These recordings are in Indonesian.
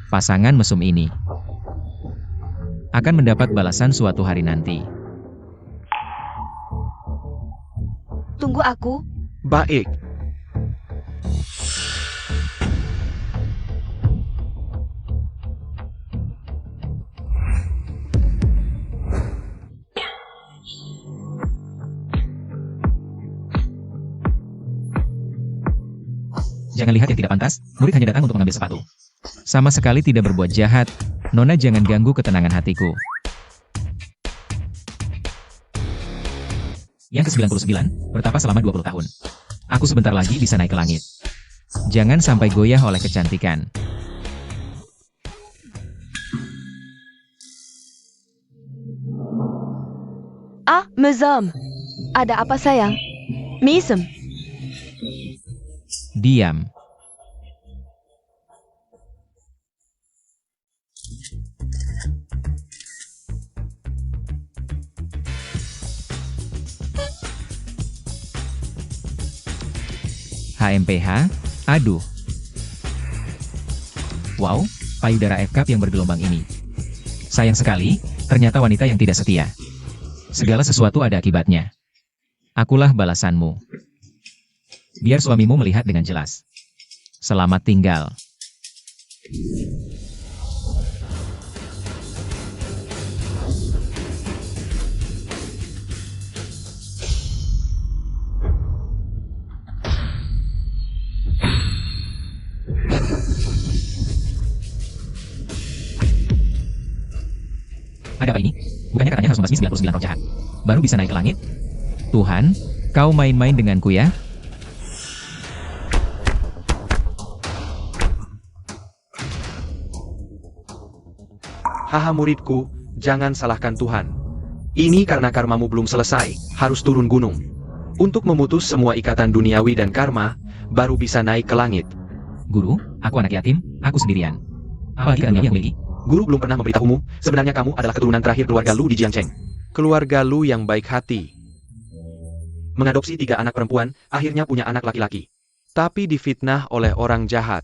Pasangan mesum ini akan mendapat balasan suatu hari nanti. Tunggu aku. Baik. Jangan lihat yang tidak pantas, murid hanya datang untuk mengambil sepatu. Sama sekali tidak berbuat jahat, Nona jangan ganggu ketenangan hatiku. Yang ke-99, bertapa selama 20 tahun. Aku sebentar lagi bisa naik ke langit. Jangan sampai goyah oleh kecantikan. Ah, mesum. Ada apa sayang? Mesum. Diam. HMPH, aduh. Wow, payudara F-cup yang bergelombang ini. Sayang sekali, ternyata wanita yang tidak setia. Segala sesuatu ada akibatnya. Akulah balasanmu. Biar suamimu melihat dengan jelas. Selamat tinggal. Ada apa ini? Bukannya katanya harus membasmi 99 roh jahat. Baru bisa naik ke langit? Tuhan, kau main-main denganku ya? Haha muridku, jangan salahkan Tuhan. Ini karena karmamu belum selesai, harus turun gunung. Untuk memutus semua ikatan duniawi dan karma, baru bisa naik ke langit. Guru, aku anak yatim, aku sendirian. Apalagi ikatan yang memiliki? Guru belum pernah memberitahumu, sebenarnya kamu adalah keturunan terakhir keluarga Lu di Jiangcheng. Keluarga Lu yang baik hati. Mengadopsi 3 anak perempuan, akhirnya punya anak laki-laki. Tapi difitnah oleh orang jahat.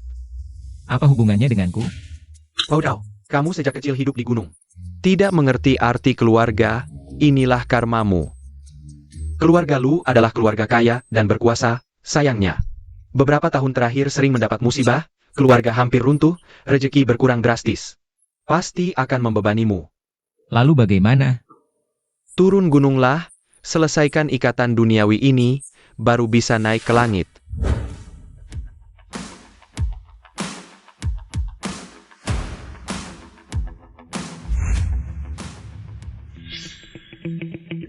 Apa hubungannya denganku? Paudao, kamu sejak kecil hidup di gunung. Tidak mengerti arti keluarga, inilah karmamu. Keluarga Lu adalah keluarga kaya dan berkuasa, sayangnya. Beberapa tahun terakhir sering mendapat musibah, keluarga hampir runtuh, rezeki berkurang drastis. Pasti akan membebanimu. Lalu bagaimana? Turun gununglah, selesaikan ikatan duniawi ini, baru bisa naik ke langit.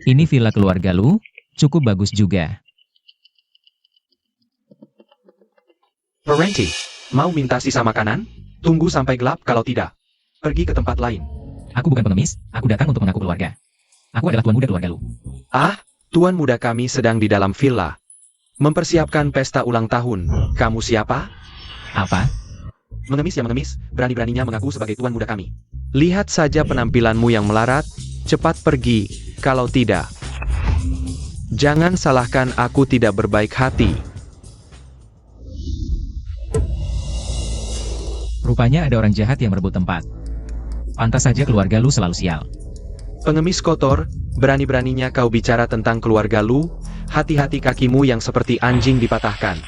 Ini villa keluarga Lu, cukup bagus juga. Parenti, mau minta sisa makanan? Tunggu sampai gelap kalau tidak. Pergi ke tempat lain. Aku bukan pengemis, aku datang untuk mengaku keluarga. Aku adalah tuan muda keluarga Lu. Ah, tuan muda kami sedang di dalam villa. Mempersiapkan pesta ulang tahun. Kamu siapa? Apa? Mengemis ya mengemis, berani-beraninya mengaku sebagai tuan muda kami. Lihat saja penampilanmu yang melarat, cepat pergi, kalau tidak. Jangan salahkan aku tidak berbaik hati. Rupanya ada orang jahat yang merebut tempat. Pantas saja keluarga Lu selalu sial. Pengemis kotor, berani-beraninya kau bicara tentang keluarga Lu, hati-hati kakimu yang seperti anjing dipatahkan.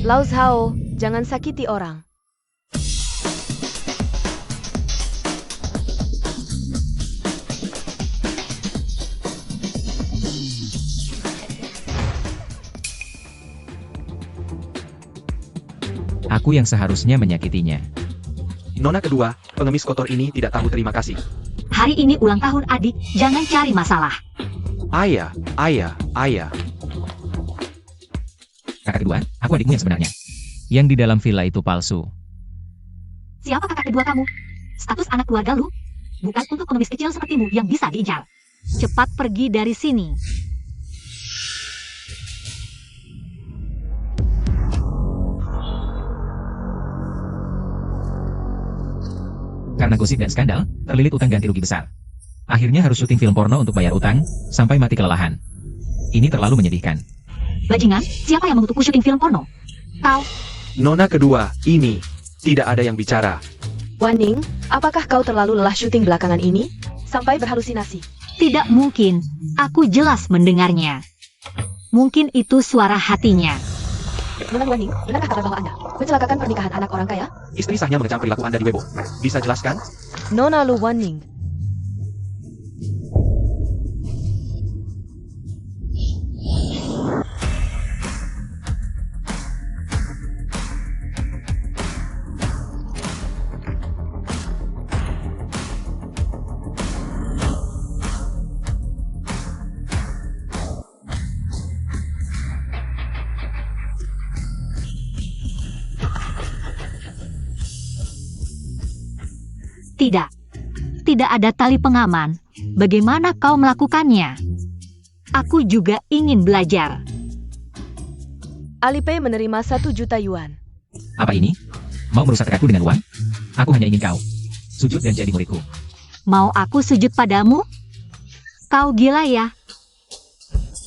Lao Zhao, jangan sakiti orang. Aku yang seharusnya menyakitinya. Nona kedua, pengemis kotor ini tidak tahu terima kasih. Hari ini ulang tahun adik, jangan cari masalah. Ayah. Kakak kedua, aku adikmu yang sebenarnya. Yang di dalam villa itu palsu. Siapa kakak kedua kamu? Status anak keluarga Lu? Bukan untuk pengemis kecil sepertimu yang bisa diincar. Cepat pergi dari sini. Karena gosip dan skandal, terlilit utang ganti rugi besar. Akhirnya harus syuting film porno untuk bayar utang, sampai mati kelelahan. Ini terlalu menyedihkan. Bajingan, siapa yang mengutukku syuting film porno? Kau. Nona kedua, ini. Tidak ada yang bicara. Wan Ning, apakah kau terlalu lelah syuting belakangan ini? Sampai berhalusinasi. Tidak mungkin, aku jelas mendengarnya. Mungkin itu suara hatinya. Nona Wan Ning, benarkah kabar bahwa Anda mencelakakan pernikahan anak orang kaya? Istri sahnya mengecam perilaku Anda di Weibo. Bisa jelaskan? Nona Lu Wan Ning. Tidak. Tidak ada tali pengaman. Bagaimana kau melakukannya? Aku juga ingin belajar. Alipay menerima 1 juta yuan. Apa ini? Mau merusak tekadku dengan uang? Aku hanya ingin kau sujud dan jadi muridku. Mau aku sujud padamu? Kau gila ya?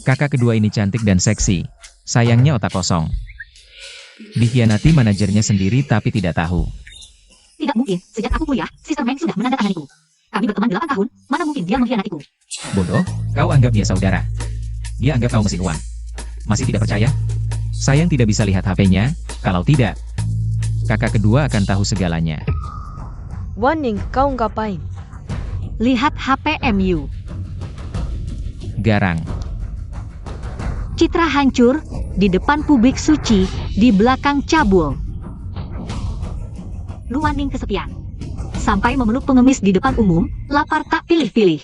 Kakak kedua ini cantik dan seksi. Sayangnya otak kosong. Dikhianati manajernya sendiri tapi tidak tahu. Tidak mungkin, sejak aku kuliah, Sister Meng sudah menandatanganiku. Kami berteman 8 tahun, mana mungkin dia mengkhianatiku? Bodoh, kau anggap dia saudara. Dia anggap kau mesin uang. Masih tidak percaya? Sayang tidak bisa lihat HP-nya, kalau tidak, kakak kedua akan tahu segalanya. Wan Ning, kau ngapain? Lihat HP MU. Garang. Citra hancur, di depan publik suci, di belakang cabul. Lu Wan Ning kesepian. Sampai memeluk pengemis di depan umum, lapar tak pilih-pilih.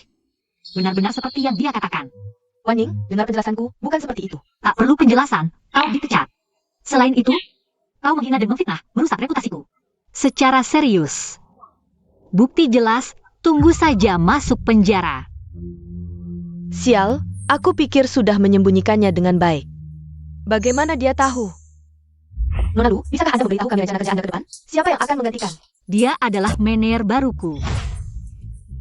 Benar-benar seperti yang dia katakan. Wan Ning, dengar penjelasanku, bukan seperti itu. Tak perlu penjelasan, kau dipecat. Selain itu, kau menghina dan memfitnah, merusak reputasiku. Secara serius. Bukti jelas, tunggu saja masuk penjara. Sial, aku pikir sudah menyembunyikannya dengan baik. Bagaimana dia tahu? Nona Lu, bisakah Anda memberitahu kami rencana kerja Anda ke depan? Siapa yang akan menggantikan? Dia adalah manajer baruku.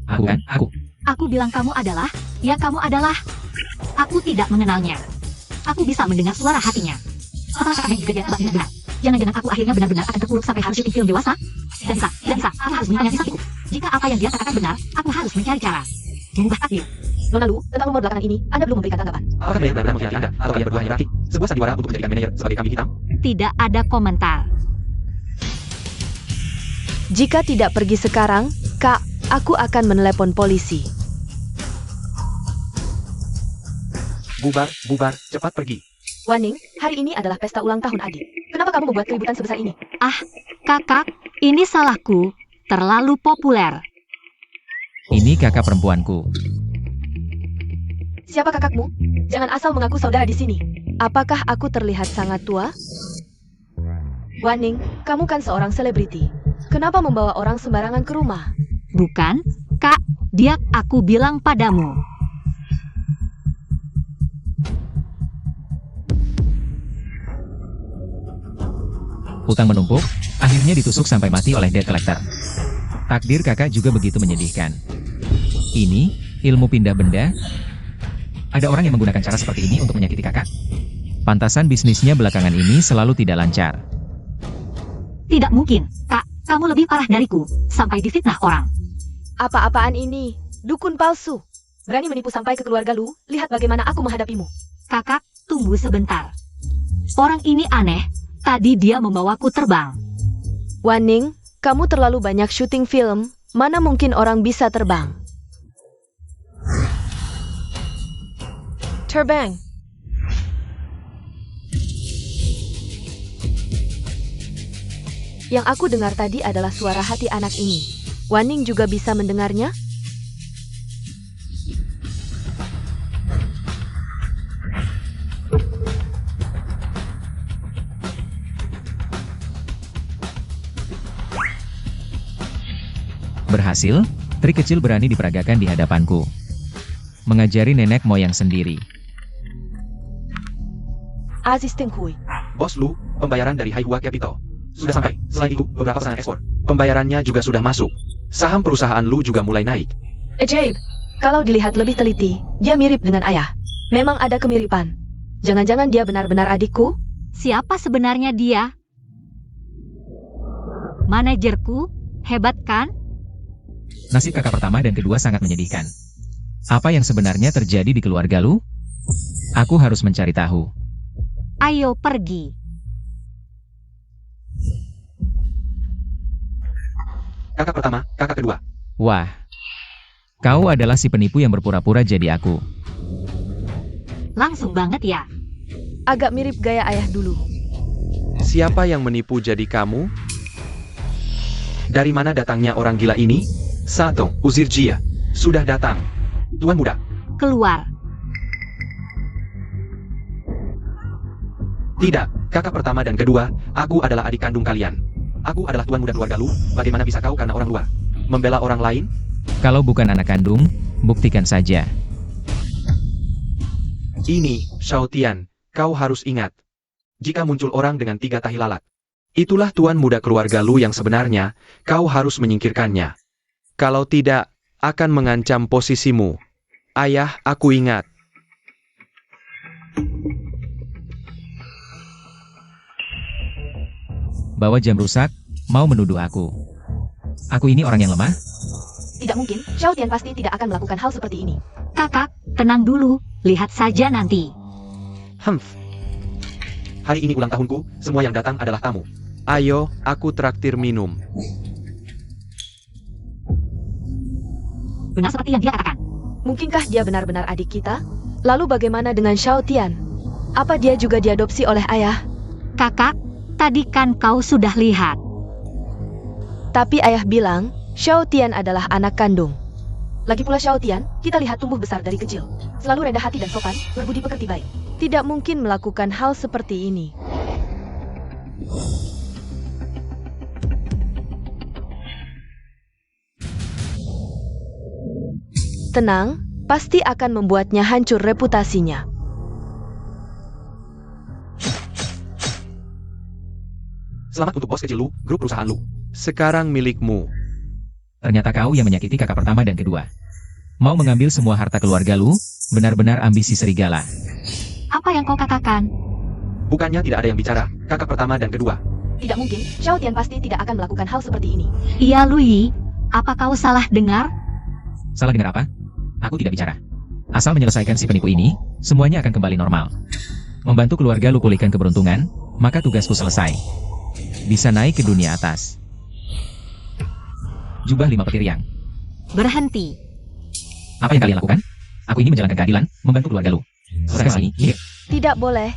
Aku kan, aku. Aku bilang kamu adalah, ya kamu adalah. Aku tidak mengenalnya. Aku bisa mendengar suara hatinya. Apakah kakaknya juga dia benar-benar? Jangan-jangan aku akhirnya benar-benar akan terpuruk sampai harus syuting film dewasa? Tidak bisa, tidak bisa. Aku harus menyayangkan hatiku. Jika apa yang dia katakan benar, aku harus mencari cara. Mengubah takdir. Nona Lu, tentang rumor belakangan ini, Anda belum memberikan tanggapan. Apakah manajer benar-benar mengkhianati Anda? Atau kalian berdua hanya rakit? Sebuah sandiwara untuk menjadikan manajer sebagai kambing hitam? Tidak ada komentar. Jika tidak pergi sekarang, Kak, aku akan menelepon polisi. Bubar, bubar, cepat pergi. Wan Ning, hari ini adalah pesta ulang tahun adik. Kenapa kamu membuat keributan sebesar ini? Kakak, ini salahku. Terlalu populer. Ini kakak perempuanku. Siapa kakakmu? Jangan asal mengaku saudara di sini. Apakah aku terlihat sangat tua? Wan Ning, kamu kan seorang selebriti. Kenapa membawa orang sembarangan ke rumah? Bukan, Kak. Dia aku bilang padamu. Hutang menumpuk, akhirnya ditusuk sampai mati oleh debt collector. Takdir kakak juga begitu menyedihkan. Ini, ilmu pindah benda. Ada orang yang menggunakan cara seperti ini untuk menyakiti kakak. Pantasan bisnisnya belakangan ini selalu tidak lancar. Tidak mungkin, Kak. Kamu lebih parah dariku. Sampai difitnah orang. Apa-apaan ini? Dukun palsu. Berani menipu sampai ke keluarga Lu, lihat bagaimana aku menghadapimu. Kakak, tunggu sebentar. Orang ini aneh. Tadi dia membawaku terbang. Wan Ning, kamu terlalu banyak syuting film. Mana mungkin orang bisa terbang? Terbang. Yang aku dengar tadi adalah suara hati anak ini. Wan Ning juga bisa mendengarnya? Berhasil, trik kecil berani diperagakan di hadapanku. Mengajari nenek moyang sendiri. Aziz Tengkui. Bos Lu, pembayaran dari Haihua Capital sudah sampai. Selain itu, beberapa pesanan ekspor. Pembayarannya juga sudah masuk. Saham perusahaan Lu juga mulai naik. Ajaib. Kalau dilihat lebih teliti, dia mirip dengan ayah. Memang ada kemiripan. Jangan-jangan dia benar-benar adikku? Siapa sebenarnya dia? Manajerku, Hebat kan? Nasib kakak pertama dan kedua sangat menyedihkan. Apa yang sebenarnya terjadi di keluarga Lu? Aku harus mencari tahu. Ayo pergi. Kakak pertama, kakak kedua. Wah, kau adalah si penipu yang berpura-pura jadi aku. Langsung banget ya. Agak mirip gaya ayah dulu. Siapa yang menipu jadi kamu? Dari mana datangnya orang gila ini? Satong, Uzirjia. Sudah datang. Tuan muda. Keluar. Tidak, kakak pertama dan kedua, aku adalah adik kandung kalian. Aku adalah tuan muda keluarga Lu, bagaimana bisa kau karena orang luar? Membela orang lain? Kalau bukan anak kandung, buktikan saja. Ini, Shao Tian, kau harus ingat. Jika muncul orang dengan 3 tahi lalat, itulah tuan muda keluarga Lu yang sebenarnya, kau harus menyingkirkannya. Kalau tidak, akan mengancam posisimu. Ayah, aku ingat. Bawa jam rusak, mau menuduh aku. Aku ini orang yang lemah? Tidak mungkin, Xiao Tian pasti tidak akan melakukan hal seperti ini. Kakak, tenang dulu. Lihat saja nanti. Hari ini ulang tahunku, semua yang datang adalah tamu. Ayo, aku traktir minum. Benar seperti yang dia katakan. Mungkinkah dia benar-benar adik kita? Lalu bagaimana dengan Xiao Tian? Apa dia juga diadopsi oleh ayah? Kakak, tadi kan kau sudah lihat. Tapi ayah bilang, Xiao Tian adalah anak kandung. Lagi pula Xiao Tian, kita lihat tumbuh besar dari kecil. Selalu rendah hati dan sopan, berbudi pekerti baik. Tidak mungkin melakukan hal seperti ini. Tenang, pasti akan membuatnya hancur reputasinya. Selamat untuk bos kecil Lu, grup perusahaan Lu. Sekarang milikmu. Ternyata kau yang menyakiti kakak pertama dan kedua. Mau mengambil semua harta keluarga Lu, benar-benar ambisi serigala. Apa yang kau katakan? Bukannya tidak ada yang bicara, kakak pertama dan kedua. Tidak mungkin, Xiao Tian pasti tidak akan melakukan hal seperti ini. Iya, Lui. Apa kau salah dengar? Salah dengar apa? Aku tidak bicara. Asal menyelesaikan si penipu ini, semuanya akan kembali normal. Membantu keluarga Lu pulihkan keberuntungan, maka tugasku selesai. Bisa naik ke dunia atas. Jubah 5 petir yang. Berhenti. Apa yang kalian lakukan? Aku ini menjalankan keadilan, membantu keluarga Lu. Selesai sini, minggir. Tidak boleh.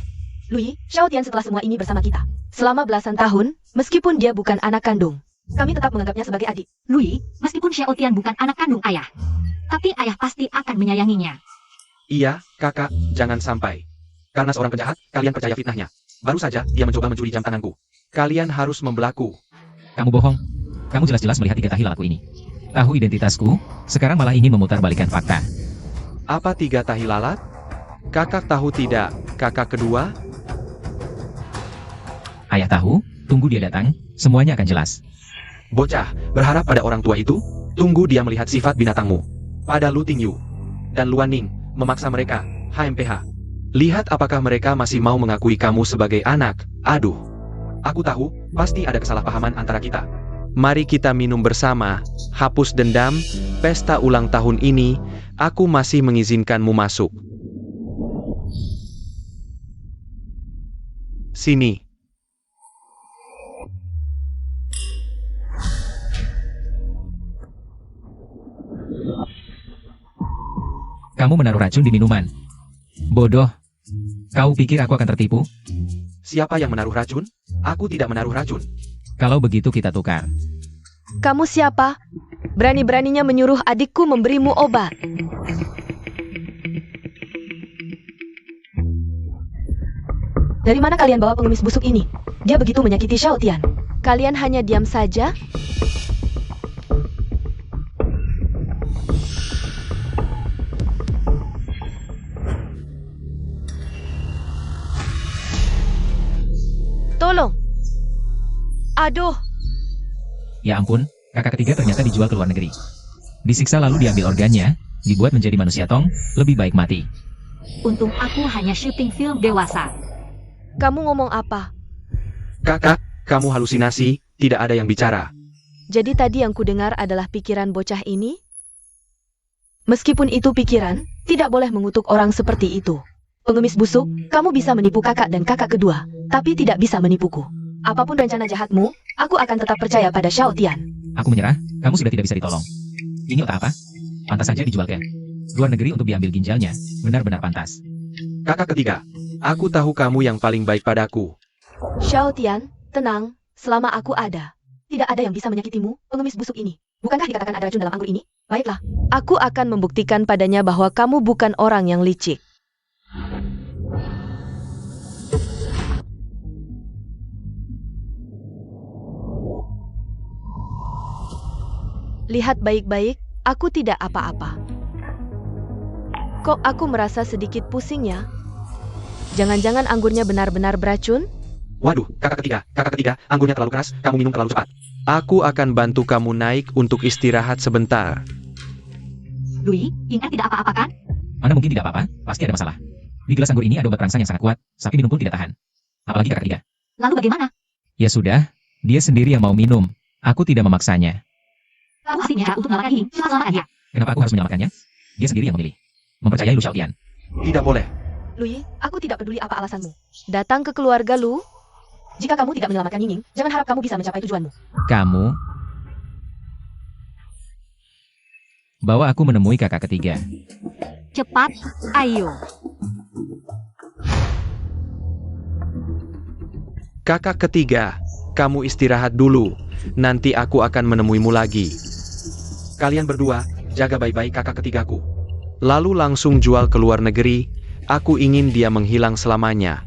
Lui, Xiao Tian setelah semua ini bersama kita. Selama belasan tahun, meskipun dia bukan anak kandung, kami tetap menganggapnya sebagai adik. Lui, meskipun Xiao Tian bukan anak kandung ayah, tapi ayah pasti akan menyayanginya. Iya, kakak, jangan sampai. Karena seorang penjahat, kalian percaya fitnahnya. Baru saja, dia mencoba mencuri jam tanganku. Kalian harus membelaku. Kamu bohong. Kamu jelas-jelas melihat 3 tahi lalatku ini. Tahu identitasku, sekarang malah ingin memutarbalikkan fakta. Apa 3 tahi lalat? Kakak tahu tidak, kakak kedua? Ayah tahu, tunggu dia datang, semuanya akan jelas. Bocah, berharap pada orang tua itu, tunggu dia melihat sifat binatangmu. Pada Lu Tingyu dan Luan Ning, memaksa mereka, HMPH. Lihat apakah mereka masih mau mengakui kamu sebagai anak. Aduh, aku tahu, pasti ada kesalahpahaman antara kita. Mari kita minum bersama, hapus dendam, pesta ulang tahun ini, aku masih mengizinkanmu masuk. Sini. Kamu menaruh racun di minuman. Bodoh. Kau pikir aku akan tertipu? Siapa yang menaruh racun? Aku tidak menaruh racun. Kalau begitu kita tukar. Kamu siapa? Berani-beraninya menyuruh adikku memberimu obat. Dari mana kalian bawa pengemis busuk ini? Dia begitu menyakiti Xiao Tian. Kalian hanya diam saja? Tolong! Aduh! Ya ampun, kakak ketiga ternyata dijual ke luar negeri. Disiksa lalu diambil organnya, dibuat menjadi manusia tong, lebih baik mati. Untung aku hanya syuting film dewasa. Kamu ngomong apa? Kakak, kamu halusinasi, tidak ada yang bicara. Jadi tadi yang kudengar adalah pikiran bocah ini? Meskipun itu pikiran, tidak boleh mengutuk orang seperti itu. Pengemis busuk, kamu bisa menipu kakak dan kakak kedua, tapi tidak bisa menipuku. Apapun rencana jahatmu, aku akan tetap percaya pada Xiao Tian. Aku menyerah, kamu sudah tidak bisa ditolong. Ini otak apa? Pantas saja dijual ke luar negeri untuk diambil ginjalnya, benar-benar pantas. Kakak ketiga, aku tahu kamu yang paling baik padaku. Xiao Tian, tenang, selama aku ada. Tidak ada yang bisa menyakitimu, pengemis busuk ini. Bukankah dikatakan ada racun dalam anggur ini? Baiklah, aku akan membuktikan padanya bahwa kamu bukan orang yang licik. Lihat baik-baik, aku tidak apa-apa. Kok aku merasa sedikit pusing ya? Jangan-jangan anggurnya benar-benar beracun? Waduh, kakak ketiga, anggurnya terlalu keras, kamu minum terlalu cepat. Aku akan bantu kamu naik untuk istirahat sebentar. Louis, ingat tidak apa-apa kan? Mana mungkin tidak apa-apa, pasti ada masalah. Di gelas anggur ini ada obat perangsang yang sangat kuat, sapi minum pun tidak tahan. Apalagi kakak ketiga. Lalu bagaimana? Ya sudah, dia sendiri yang mau minum. Aku tidak memaksanya. Kamu pasti punya cara untuk menyelamatkan Ying, selamatkan dia. Kenapa aku harus menyelamatkannya? Dia sendiri yang memilih. Mempercayai Lu Xiaotian. Tidak boleh. Louis, aku tidak peduli apa alasanmu. Datang ke keluarga Lu. Jika kamu tidak menyelamatkan Ying, jangan harap kamu bisa mencapai tujuanmu. Kamu bawa aku menemui kakak ketiga. Cepat, ayo. Kakak ketiga, kamu istirahat dulu. Nanti aku akan menemuimu lagi. Kalian berdua, jaga baik-baik kakak ketigaku. Lalu langsung jual ke luar negeri. Aku ingin dia menghilang selamanya.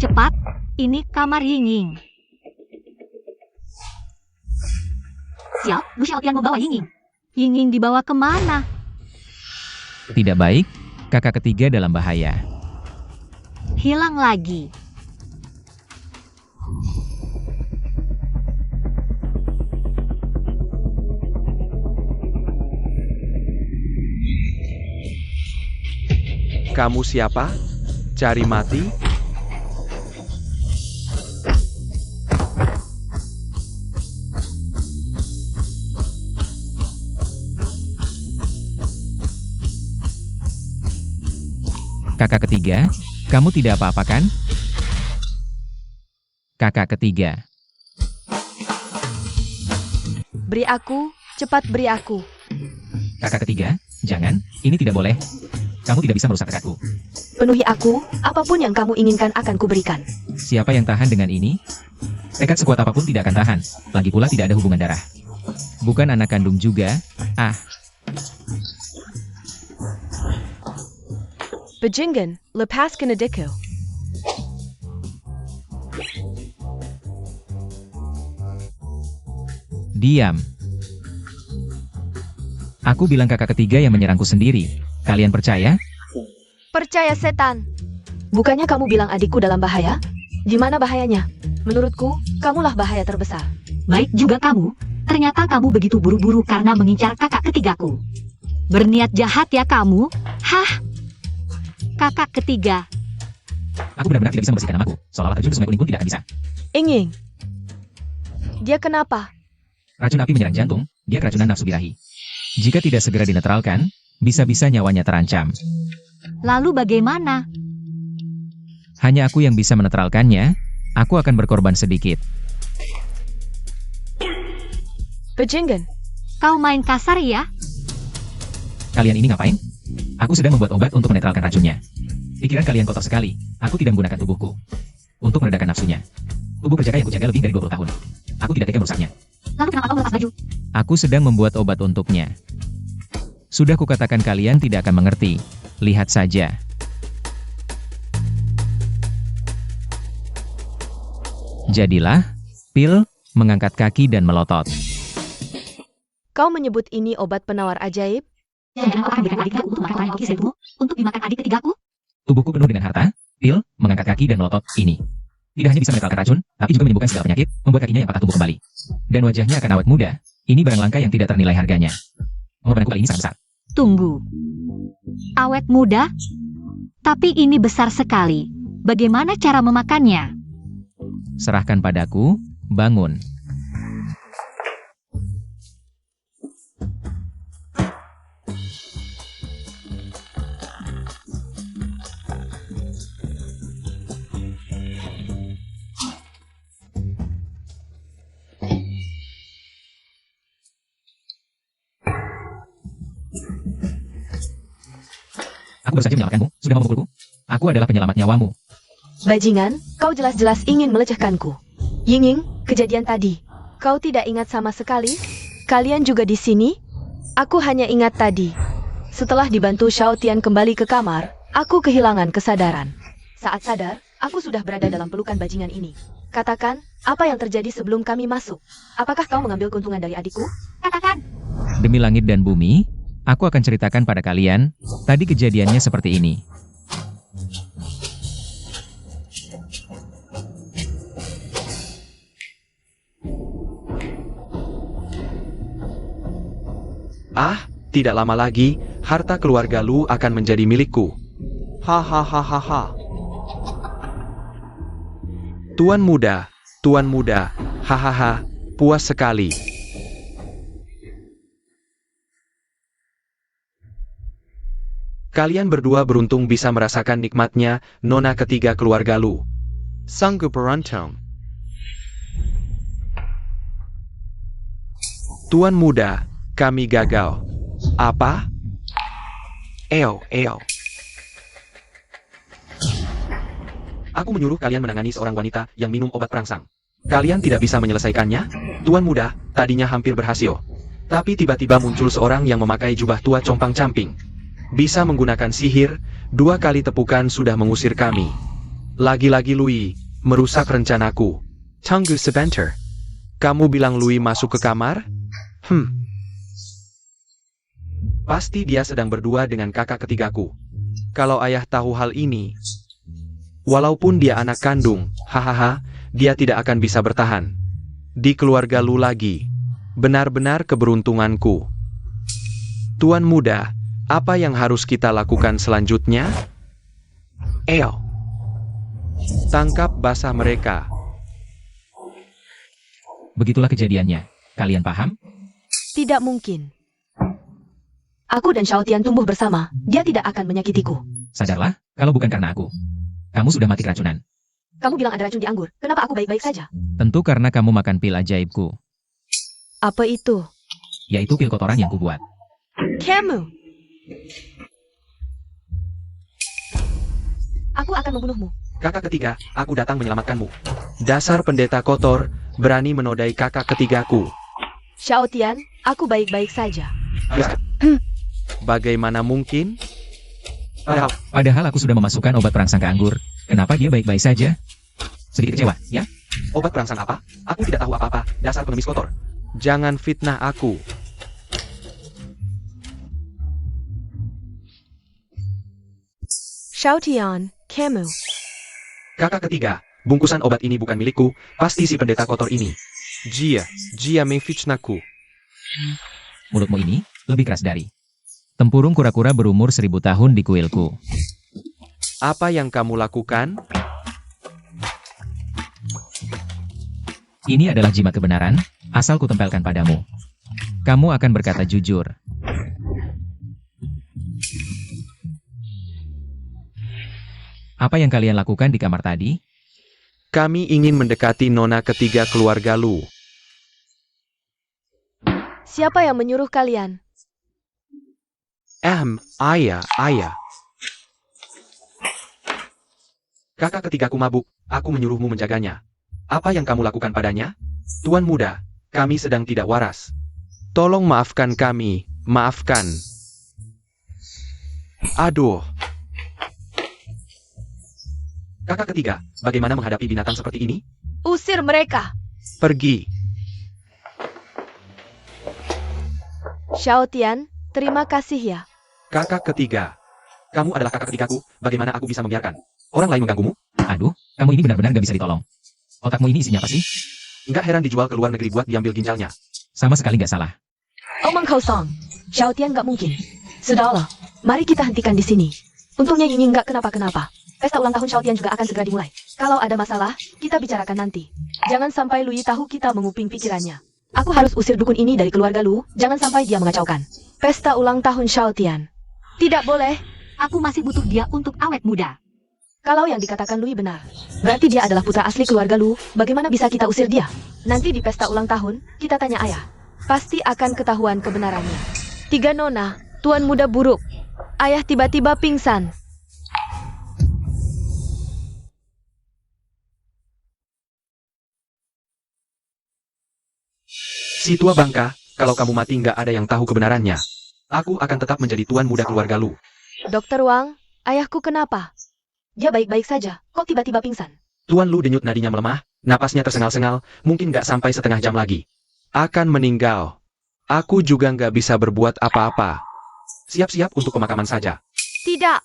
Cepat, ini kamar Ying. Siap, Lu Xiaotian membawa Ying. Ying dibawa kemana? Tidak baik, kakak ketiga dalam bahaya. Hilang lagi. Kamu siapa? Cari mati? Kakak ketiga, kamu tidak apa-apa kan? Kakak ketiga, Beri aku, cepat beri aku. kakak ketiga, jangan, ini tidak boleh. Kamu tidak bisa merusak kakakku. Penuhi aku, apapun yang kamu inginkan akan kuberikan. Siapa yang tahan dengan ini? Tekad sekuat apapun tidak akan tahan. Lagi pula tidak ada hubungan darah. Bukan anak kandung juga. Ah, Bajingan, lepaskan adikku. diam. Aku bilang kakak ketiga yang menyerangku sendiri. Kalian percaya? Percaya setan. Bukannya kamu bilang adikku dalam bahaya? Di mana bahayanya? Menurutku, kamulah bahaya terbesar. Baik juga kamu. Ternyata kamu begitu buru-buru karena mengincar kakak ketigaku. Berniat jahat ya kamu? Hah? Kakak ketiga. Aku benar-benar tidak bisa membersihkan namaku. Seolah-olah terjun ke sungai kuning pun tidak akan bisa. Inging. Dia kenapa? Racun api menyerang jantung, dia keracunan nafsu birahi. Jika tidak segera dinetralkan, bisa-bisa nyawanya terancam. Lalu bagaimana? Hanya aku yang bisa menetralkannya, aku akan berkorban sedikit. Bajingan. Kau main kasar ya? Kalian ini ngapain? Aku sedang membuat obat untuk menetralkan racunnya. Pikiran kalian kotor sekali, aku tidak menggunakan tubuhku untuk meredakan nafsunya. Tubuh kerjaka yang kujaga lebih dari 20 tahun. Aku tidak tega merusaknya. Lalu kenapa kau melepas baju? Aku sedang membuat obat untuknya. Sudah kukatakan kalian tidak akan mengerti. Lihat saja. Jadilah, pil, mengangkat kaki dan melotot. Kau menyebut ini obat penawar ajaib? Jangan kau akan berikan adik untuk makan orang yang kau kisah untuk dimakan adik ketigaku? Tubuhku penuh dengan harta, pil, mengangkat kaki dan melotot ini. Tidak hanya bisa menetralkan racun, tapi juga menyembuhkan segala penyakit, membuat kakinya yang patah tumbuh kembali. Dan wajahnya akan awet muda. Ini barang langka yang tidak ternilai harganya. Pengorbananku kali ini sangat besar. Tunggu. Awet muda? Tapi ini besar sekali. Bagaimana cara memakannya? Serahkan padaku, bangun. Aku baru saja menyelamatkanmu, sudah memukulku. Aku adalah penyelamat nyawamu. Bajingan, kau jelas-jelas ingin melecehkanku. Ying, kejadian tadi. Kau tidak ingat sama sekali? Kalian juga di sini? Aku hanya ingat tadi. Setelah dibantu Xiao Tian kembali ke kamar, aku kehilangan kesadaran. Saat sadar, aku sudah berada dalam pelukan bajingan ini. Katakan, apa yang terjadi sebelum kami masuk? Apakah kau mengambil keuntungan dari adikku? Katakan. Demi langit dan bumi, aku akan ceritakan pada kalian, tadi kejadiannya seperti ini. Ah, tidak lama lagi, harta keluarga Lu akan menjadi milikku. Hahaha. Tuan muda, hahaha, puas sekali. Kalian berdua beruntung bisa merasakan nikmatnya nona ketiga keluarga Lu. Sanggup beruntung. Tuan muda, kami gagal. Apa? Eo. Aku menyuruh kalian menangani seorang wanita yang minum obat perangsang. Kalian tidak bisa menyelesaikannya? Tuan muda, tadinya hampir berhasil. Tapi tiba-tiba muncul seorang yang memakai jubah tua compang-camping. Bisa menggunakan sihir, 2 kali tepukan sudah mengusir kami. Lagi-lagi Lui, merusak rencanaku. Tunggu sebentar. Kamu bilang Lui masuk ke kamar? Pasti dia sedang berdua dengan kakak ketigaku. Kalau ayah tahu hal ini, walaupun dia anak kandung, hahaha, dia tidak akan bisa bertahan. Di keluarga Lu lagi. Benar-benar keberuntunganku. Tuan muda, apa yang harus kita lakukan selanjutnya? Tangkap basah mereka. Begitulah kejadiannya. Kalian paham? Tidak mungkin. Aku dan Xiao Tian tumbuh bersama. Dia tidak akan menyakitiku. Sadarlah, kalau bukan karena aku. Kamu sudah mati keracunan. Kamu bilang ada racun di anggur. Kenapa aku baik-baik saja? Tentu karena kamu makan pil ajaibku. Apa itu? Yaitu pil kotoran yang kubuat. Kamu! Aku akan membunuhmu. Kakak ketiga, aku datang menyelamatkanmu. Dasar pendeta kotor, berani menodai kakak ketigaku. Xiao Tian, aku baik-baik saja. Bagaimana mungkin? Padahal aku sudah memasukkan obat perangsang ke anggur. Kenapa dia baik-baik saja? Sedikit kecewa, ya? Obat perangsang apa? Aku tidak tahu apa-apa, dasar pengemis kotor. Jangan fitnah aku. Xiao Tian, kamu. Kakak ketiga, bungkusan obat ini bukan milikku, pasti si pendeta kotor ini. Jia memfitnahku. Mulutmu ini lebih keras dari tempurung kura-kura berumur 1000 tahun di kuilku. Apa yang kamu lakukan? Ini adalah jimat kebenaran, asal kutempelkan padamu. Kamu akan berkata jujur. Apa yang kalian lakukan di kamar tadi? Kami ingin mendekati nona ketiga keluarga Lu. Siapa yang menyuruh kalian? Ayah. Kakak ketigaku mabuk, aku menyuruhmu menjaganya. Apa yang kamu lakukan padanya? Tuan muda, kami sedang tidak waras. Tolong maafkan kami, maafkan. Aduh. Kakak ketiga, bagaimana menghadapi binatang seperti ini? Usir mereka. Pergi. Xiao Tian, terima kasih ya. Kakak ketiga. Kamu adalah kakak ketigaku, bagaimana aku bisa membiarkan orang lain mengganggumu? Aduh, kamu ini benar-benar gak bisa ditolong. Otakmu ini isinya apa sih? Nggak heran dijual ke luar negeri buat diambil ginjalnya. Sama sekali gak salah. Omong kosong. Xiao Tian gak mungkin. Sudahlah. Mari kita hentikan di sini. Untungnya Yinyi nggak kenapa-kenapa. Pesta ulang tahun Xiao Tian juga akan segera dimulai. Kalau ada masalah, kita bicarakan nanti. Jangan sampai Lui tahu kita menguping pikirannya. Aku harus usir dukun ini dari keluarga Lu, jangan sampai dia mengacaukan pesta ulang tahun Xiao Tian. Tidak boleh. Aku masih butuh dia untuk awet muda. Kalau yang dikatakan Lui benar, berarti dia adalah putra asli keluarga Lu. Bagaimana bisa kita usir dia? Nanti di pesta ulang tahun, kita tanya ayah. Pasti akan ketahuan kebenarannya. 3 Nona, Tuan Muda Buruk. Ayah tiba-tiba pingsan. Si tua bangka, kalau kamu mati nggak ada yang tahu kebenarannya. Aku akan tetap menjadi tuan muda keluarga Lu. Dokter Wang, ayahku kenapa? Dia baik-baik saja, kok tiba-tiba pingsan? Tuan Lu denyut nadinya melemah, napasnya tersengal-sengal, mungkin nggak sampai setengah jam lagi. Akan meninggal. Aku juga nggak bisa berbuat apa-apa. Siap-siap untuk pemakaman saja. Tidak.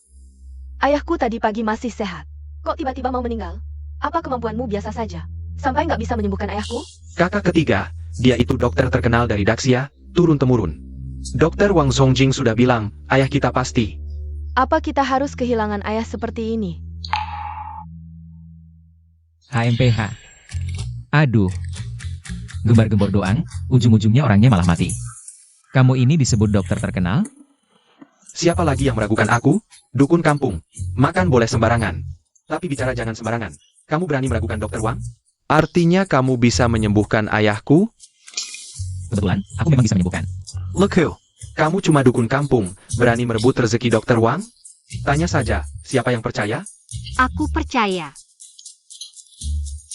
Ayahku tadi pagi masih sehat. Kok tiba-tiba mau meninggal? Apa kemampuanmu biasa saja? Sampai nggak bisa menyembuhkan ayahku? Kakak ketiga, dia itu dokter terkenal dari Daxia, turun-temurun. Dokter Wang Zongjing sudah bilang, ayah kita pasti. Apa kita harus kehilangan ayah seperti ini? HMPH. Aduh. Gembar-gembor doang, ujung-ujungnya orangnya malah mati. Kamu ini disebut dokter terkenal? Siapa lagi yang meragukan aku? Dukun kampung. Makan boleh sembarangan. Tapi bicara jangan sembarangan. Kamu berani meragukan dokter Wang? Artinya kamu bisa menyembuhkan ayahku? Kebetulan, aku memang bisa menyembuhkan. Look who. Kamu cuma dukun kampung, berani merebut rezeki dokter Wang? Tanya saja, siapa yang percaya? Aku percaya.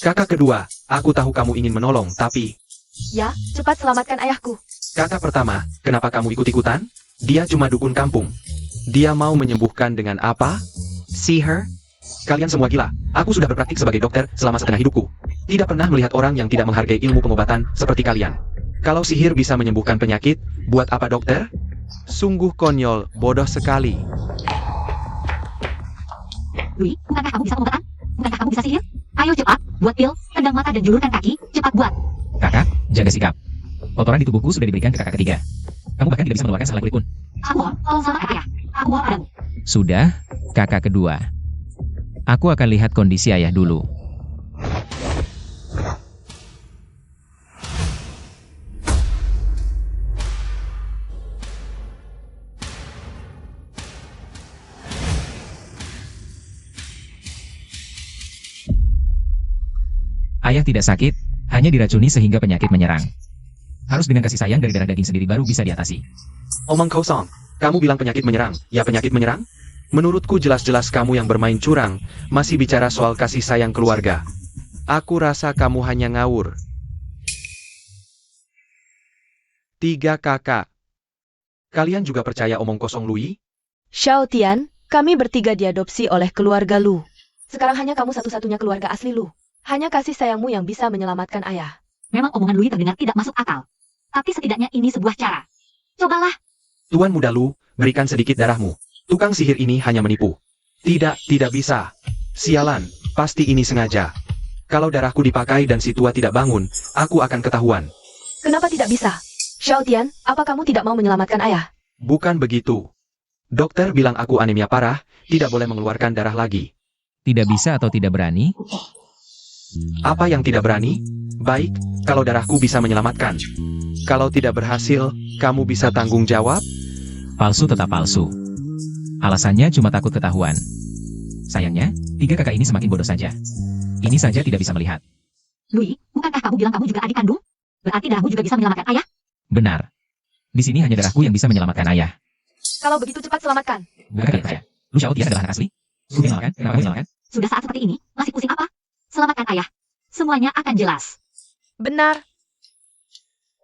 Kakak kedua, aku tahu kamu ingin menolong, tapi... Ya, cepat selamatkan ayahku. Kakak pertama, kenapa kamu ikut-ikutan? Dia cuma dukun kampung. Dia mau menyembuhkan dengan apa? Sihir? Kalian semua gila. Aku sudah berpraktik sebagai dokter selama setengah hidupku. Tidak pernah melihat orang yang tidak menghargai ilmu pengobatan seperti kalian. Kalau sihir bisa menyembuhkan penyakit, buat apa dokter? Sungguh konyol, bodoh sekali. Lui, bukankah kamu bisa pengobatan? Bukankah kamu bisa sihir? Ayo cepat, buat pil, tendang mata dan julurkan kaki, cepat buat. Kakak, jaga sikap. Kotoran di tubuhku sudah diberikan ke kakak ketiga. Kamu bahkan tidak bisa mengeluarkan sehelai kulit pun. Aku mohon, tolong selamatkan ayah. Aku mohon padamu. Sudah, kakak kedua. Aku akan lihat kondisi ayah dulu. Ayah tidak sakit, hanya diracuni sehingga penyakit menyerang. Harus dengan kasih sayang dari darah daging sendiri baru bisa diatasi. Omong kosong. Kamu bilang penyakit menyerang. Ya penyakit menyerang? Menurutku jelas-jelas kamu yang bermain curang, masih bicara soal kasih sayang keluarga. Aku rasa kamu hanya ngawur. 3 kakak. Kalian juga percaya omong kosong Lui? Xiao Tian, kami bertiga diadopsi oleh keluarga Lu. Sekarang hanya kamu satu-satunya keluarga asli Lu. Hanya kasih sayangmu yang bisa menyelamatkan ayah. Memang omongan Lui terdengar tidak masuk akal. Tapi setidaknya ini sebuah cara. Cobalah. Tuan muda Lu, berikan sedikit darahmu. Tukang sihir ini hanya menipu. Tidak bisa. Sialan, pasti ini sengaja. Kalau darahku dipakai dan si tua tidak bangun, aku akan ketahuan. Kenapa tidak bisa? Xiao Tian, apa kamu tidak mau menyelamatkan ayah? Bukan begitu. Dokter bilang aku anemia parah, tidak boleh mengeluarkan darah lagi. Tidak bisa atau tidak berani? Apa yang tidak berani? Baik, kalau darahku bisa menyelamatkan. Kalau tidak berhasil, kamu bisa tanggung jawab? Palsu tetap palsu. Alasannya cuma takut ketahuan. Sayangnya, 3 kakak ini semakin bodoh saja. Ini saja tidak bisa melihat. Lui, bukankah kamu bilang kamu juga adik kandung? Berarti darahmu juga bisa menyelamatkan ayah? Benar. Di sini hanya darahku yang bisa menyelamatkan ayah. Kalau begitu cepat selamatkan. Bukan kalian percaya? Lu Xiao Tian adalah anak asli? Lu menyelamatkan? Kenapa menyelamatkan? Sudah saat seperti ini, masih pusing apa? Selamatkan ayah. Semuanya akan jelas. Benar.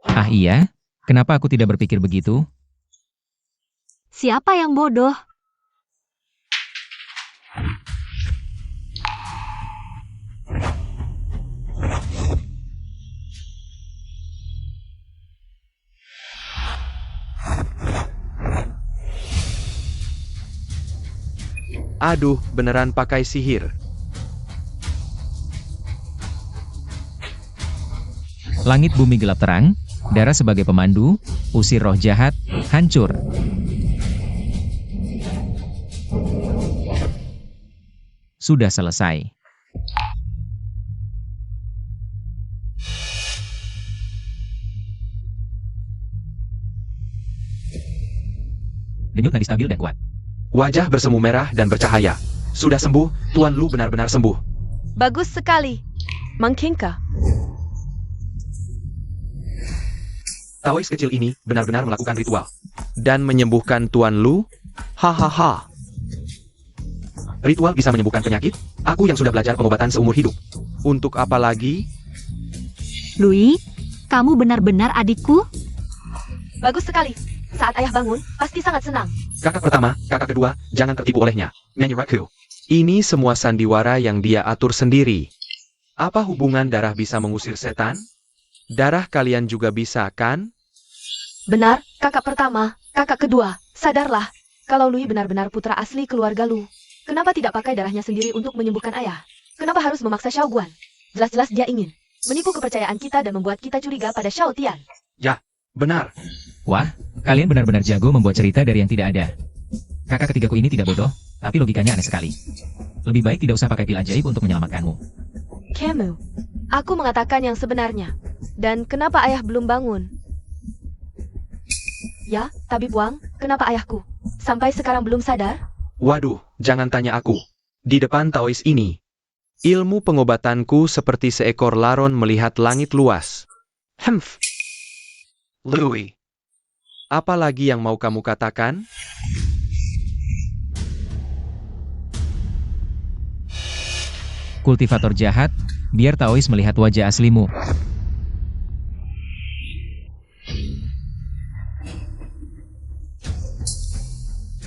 Ah iya? Kenapa aku tidak berpikir begitu? Siapa yang bodoh? Aduh, beneran pakai sihir. Langit bumi gelap terang, darah sebagai pemandu, usir roh jahat, hancur. Sudah selesai. Denyut nadi stabil dan kuat. Wajah bersemu merah dan bercahaya. Sudah sembuh, Tuan Lu benar-benar sembuh. Bagus sekali. Mang Kingka. Taois kecil ini benar-benar melakukan ritual. Dan menyembuhkan Tuan Lu? Hahaha. Ritual bisa menyembuhkan penyakit? Aku yang sudah belajar pengobatan seumur hidup. Untuk apa lagi? Louis, kamu benar-benar adikku? Bagus sekali. Saat ayah bangun, pasti sangat senang. Kakak pertama, kakak kedua, jangan tertipu olehnya. Menyeraku. Ini semua sandiwara yang dia atur sendiri. Apa hubungan darah bisa mengusir setan? Darah kalian juga bisa, kan? Benar, kakak pertama, kakak kedua. Sadarlah, kalau Louis benar-benar putra asli keluarga Lu. Kenapa tidak pakai darahnya sendiri untuk menyembuhkan ayah? Kenapa harus memaksa Xiao Guan? Jelas-jelas dia ingin menipu kepercayaan kita dan membuat kita curiga pada Xiao Tian. Ya, benar. Wah, kalian benar-benar jago membuat cerita dari yang tidak ada. Kakak ketigaku ini tidak bodoh, tapi logikanya aneh sekali. Lebih baik tidak usah pakai pil ajaib untuk menyelamatkanmu. Camus, aku mengatakan yang sebenarnya. Dan kenapa ayah belum bangun? Ya, Tabib Wang, kenapa ayahku sampai sekarang belum sadar? Waduh, jangan tanya aku. Di depan Taois ini, ilmu pengobatanku seperti seekor laron melihat langit luas. Hemph. Louis, apa lagi yang mau kamu katakan? Kultivator jahat, biar Taois melihat wajah aslimu.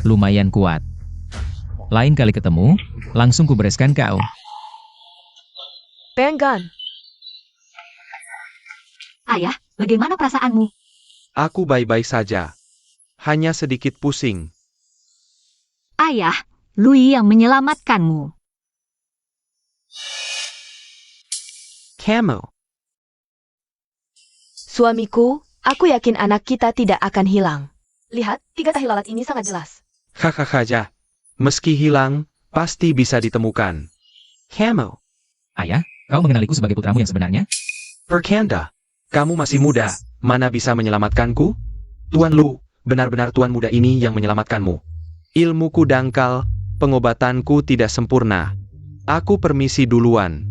Lumayan kuat. Lain kali ketemu, langsung kubereskan kau. Penggan, Ayah, bagaimana perasaanmu? Aku baik-baik saja. Hanya sedikit pusing. Ayah, Louis yang menyelamatkanmu. Camo. suamiku, aku yakin anak kita tidak akan hilang. Lihat, 3 tahi lalat ini sangat jelas. Hahaha ja. Meski hilang, pasti bisa ditemukan. Camo. Ayah, kau mengenaliku sebagai putramu yang sebenarnya? Perkanda. Kamu masih muda, mana bisa menyelamatkanku? Tuan Lu, benar-benar tuan muda ini yang menyelamatkanmu. Ilmuku dangkal, pengobatanku tidak sempurna. Aku permisi duluan.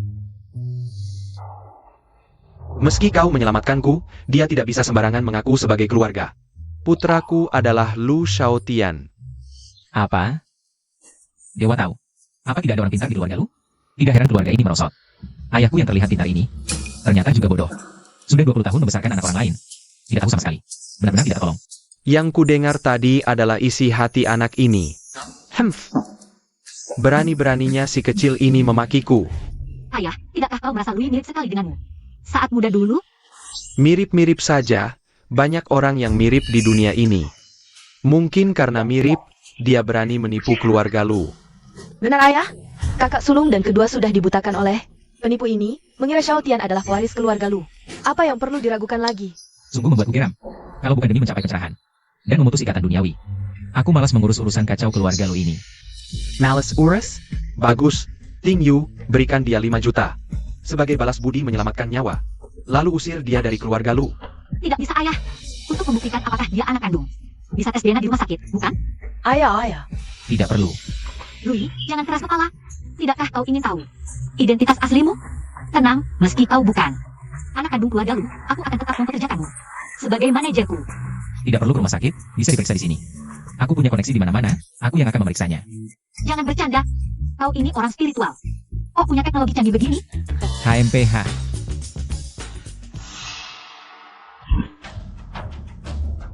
Meski kau menyelamatkanku, dia tidak bisa sembarangan mengaku sebagai keluarga. Putraku adalah Lu Xiaotian. Apa? Dewa tahu. Apa tidak ada orang pintar di keluarga lu? Tidak heran keluarga ini merosot. Ayahku yang terlihat pintar ini, ternyata juga bodoh. Sudah 20 tahun membesarkan anak orang lain. Tidak tahu sama sekali. Benar-benar tidak tolong. Yang kudengar tadi adalah isi hati anak ini. Hemph. Berani-beraninya si kecil ini memakiku. Ayah, tidakkah kau merasa Louis mirip sekali denganmu? Saat muda dulu, Mirip-mirip saja, banyak orang yang mirip di dunia ini. Mungkin karena mirip, dia berani menipu keluarga Lu. Benar ayah, kakak sulung dan kedua sudah dibutakan oleh penipu ini, mengira Xiao Tian adalah pewaris keluarga Lu. Apa yang perlu diragukan lagi? Sungguh membuatku geram. Kalau bukan demi mencapai pencerahan dan memutus ikatan duniawi, aku malas mengurus urusan kacau keluarga lu ini. Males urus? Bagus. Ting Yu, berikan dia 5 juta. Sebagai balas budi menyelamatkan nyawa. Lalu usir dia dari keluarga Lu. tidak bisa ayah. Untuk membuktikan apakah dia anak kandung. Bisa tes DNA di rumah sakit, bukan? Ayah. Tidak perlu. Louis, jangan keras kepala. Tidakkah kau ingin tahu identitas aslimu? Tenang, meski kau bukan anak kandung keluarga Lu, aku akan tetap mempekerjakanmu sebagai manajerku. Tidak perlu ke rumah sakit, bisa diperiksa di sini. Aku punya koneksi di mana-mana, aku yang akan memeriksanya. Jangan bercanda. Kau ini orang spiritual. Kok punya teknologi canggih begini? HMPH.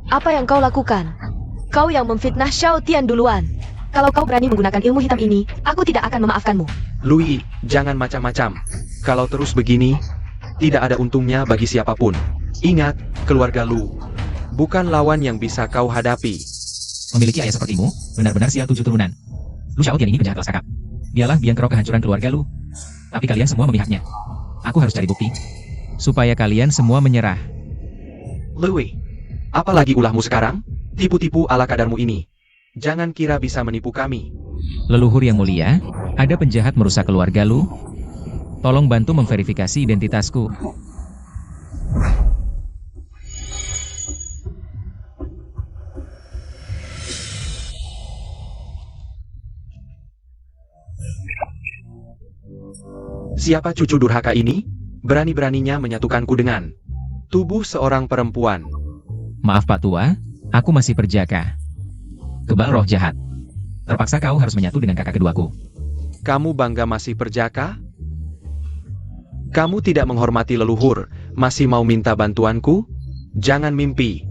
Apa yang kau lakukan? Kau yang memfitnah Xiao Tian duluan. Kalau kau berani menggunakan ilmu hitam ini, aku tidak akan memaafkanmu. Louis, jangan macam-macam. Kalau terus begini, tidak ada untungnya bagi siapapun. Ingat, keluarga Lu bukan lawan yang bisa kau hadapi. Memiliki ayah sepertimu, benar-benar sial 7 turunan. Lu Xiao Tian ini penjahat kelas kakap. Dialah biang kerok kehancuran keluarga lu. Tapi kalian semua memihaknya. Aku harus cari bukti. Supaya kalian semua menyerah. Louis, apalagi ulahmu sekarang? Tipu-tipu ala kadarmu ini. Jangan kira bisa menipu kami. Leluhur yang mulia, ada penjahat merusak keluarga Lu? Tolong bantu memverifikasi identitasku. Siapa cucu durhaka ini? Berani-beraninya menyatukanku dengan tubuh seorang perempuan. Maaf Pak Tua, aku masih perjaka. Kebal roh jahat. Terpaksa kau harus menyatu dengan kakak keduaku. Kamu bangga masih perjaka? Kamu tidak menghormati leluhur, masih mau minta bantuanku? Jangan mimpi.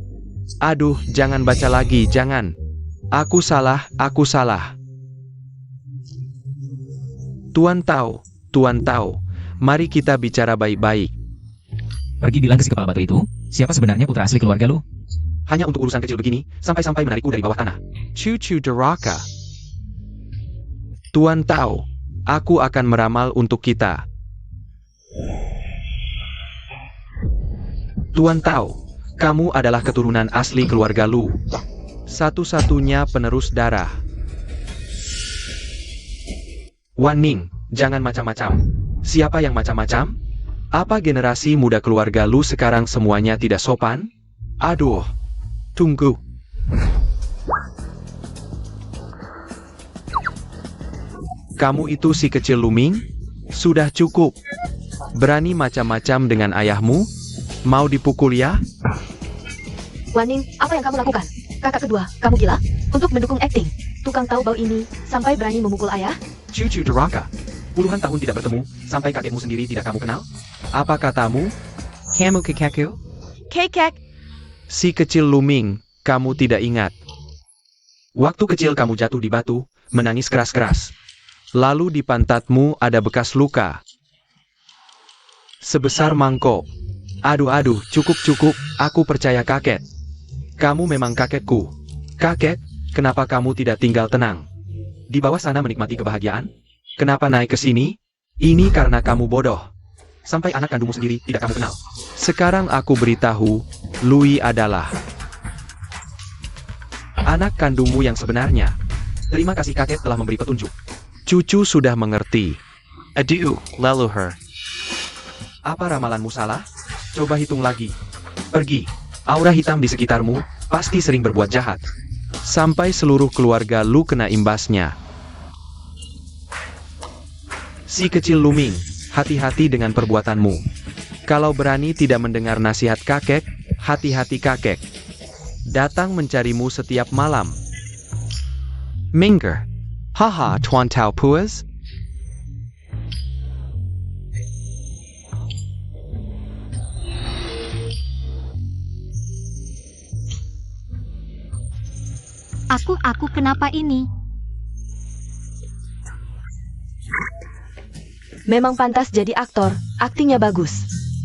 Aduh, jangan baca lagi, jangan. Aku salah, aku salah. Tuan Tao, mari kita bicara baik-baik. Pergi bilang ke si kepala batu itu, siapa sebenarnya putra asli keluarga Lu? Hanya untuk urusan kecil begini, sampai-sampai menarikku dari bawah tanah. Cucu durhaka. Tuan Tao, aku akan meramal untuk kita. Tuan Tao, kamu adalah keturunan asli keluarga Lu. Satu-satunya penerus darah. Wan Ning, jangan macam-macam. Siapa yang macam-macam? Apa generasi muda keluarga Lu sekarang semuanya tidak sopan? Aduh, tunggu. Kamu itu si kecil Luming? Sudah cukup. Berani macam-macam dengan ayahmu? Mau dipukul ya? Wan Ning, apa yang kamu lakukan? Kakak kedua, kamu gila? Untuk mendukung akting, tukang tahu bau ini sampai berani memukul ayah? Cucu durhaka. Puluhan tahun tidak bertemu, sampai kakekmu sendiri tidak kamu kenal? Apa katamu? Kamu kakekku? Kekek, Si kecil Luming, kamu tidak ingat. Waktu kecil kamu jatuh di batu, menangis keras-keras. Lalu di pantatmu ada bekas luka. Sebesar mangkok. Aduh, cukup, aku percaya kakek. Kamu memang kakekku. Kakek, kenapa kamu tidak tinggal tenang? Di bawah sana menikmati kebahagiaan? Kenapa naik ke sini? Ini karena kamu bodoh. Sampai anak kandungmu sendiri tidak kamu kenal. Sekarang aku beritahu, Lui adalah anak kandungmu yang sebenarnya. Terima kasih kakek telah memberi petunjuk. Cucu sudah mengerti. Aduh, leluhur. Apa ramalanmu salah? Coba hitung lagi. Pergi. Aura hitam di sekitarmu pasti sering berbuat jahat. Sampai seluruh keluarga Lu kena imbasnya. Si kecil Luming, hati-hati dengan perbuatanmu. Kalau berani tidak mendengar nasihat kakek, hati-hati kakek. Datang mencarimu setiap malam. Minger. Haha, Tuan Tao Puas. Aku kenapa ini? memang pantas jadi aktor, aktingnya bagus.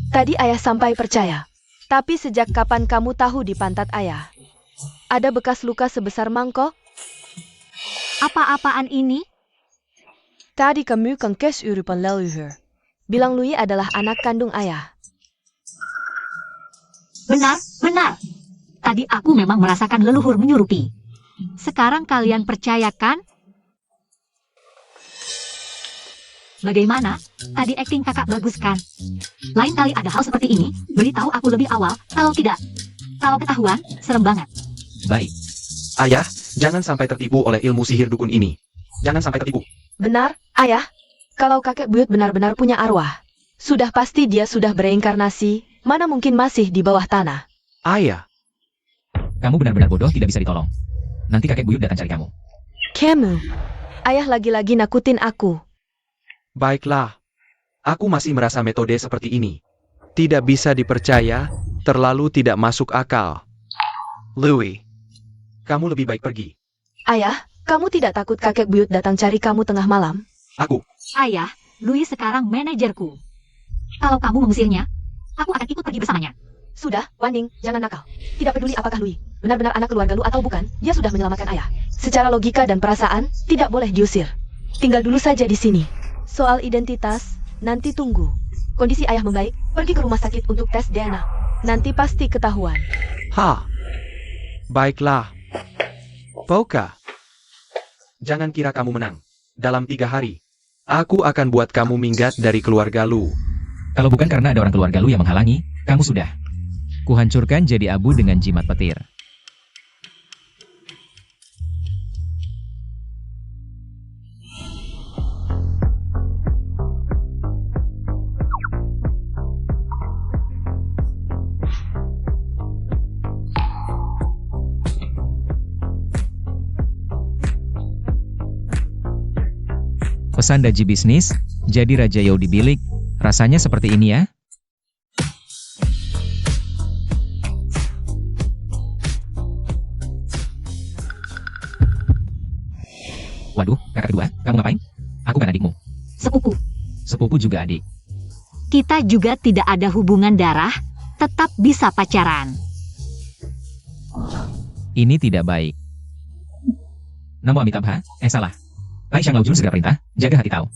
Tadi ayah sampai percaya. Tapi sejak kapan kamu tahu di pantat ayah? Ada bekas luka sebesar mangkok? Apa-apaan ini? Tadi kamu kengkes urupan leluhur. Bilang Lui adalah anak kandung ayah. Benar. Tadi aku memang merasakan leluhur menyurupi. Sekarang kalian percayakan? Bagaimana? Tadi akting kakak bagus kan? Lain kali ada hal seperti ini, beritahu aku lebih awal. Kalau tidak, kalau ketahuan, serem banget. Baik. Ayah, jangan sampai tertipu oleh ilmu sihir dukun ini. Jangan sampai tertipu. Benar, ayah. Kalau kakek buyut benar-benar punya arwah, sudah pasti dia sudah bereinkarnasi, mana mungkin masih di bawah tanah. Ayah, Kamu benar-benar bodoh, tidak bisa ditolong. Nanti kakek buyut datang cari kamu. Kamu, ayah lagi-lagi nakutin aku. baiklah. Aku masih merasa metode seperti ini tidak bisa dipercaya, terlalu tidak masuk akal. Louis, kamu lebih baik pergi. Ayah, kamu tidak takut kakek buyut datang cari kamu tengah malam? Aku, Ayah, Louis sekarang manajerku. Kalau kamu mengusirnya, aku akan ikut pergi bersamanya. Sudah, Waning, jangan nakal. Tidak peduli apakah Lui benar-benar anak keluarga Lu atau bukan, dia sudah menyelamatkan ayah. Secara logika dan perasaan, tidak boleh diusir. Tinggal dulu saja di sini. Soal identitas, nanti tunggu. Kondisi ayah membaik, pergi ke rumah sakit untuk tes DNA. Nanti pasti ketahuan. baiklah. Boka, Jangan kira kamu menang. Dalam 3 hari, aku akan buat kamu minggat dari keluarga Lu. Kalau bukan karena ada orang keluarga lu yang menghalangi, kamu sudah. Kuhancurkan jadi abu dengan jimat petir. Pesan Daji bisnis, jadi Raja Yao di bilik, rasanya seperti ini ya. Waduh, kakak kedua, kamu ngapain? Aku kan adikmu. Sepupu. Sepupu juga adik. Kita juga tidak ada hubungan darah, tetap bisa pacaran. Ini tidak baik. Namo Amitabha, salah. Pai Shang Laojun segera perintah, jaga hati tahu.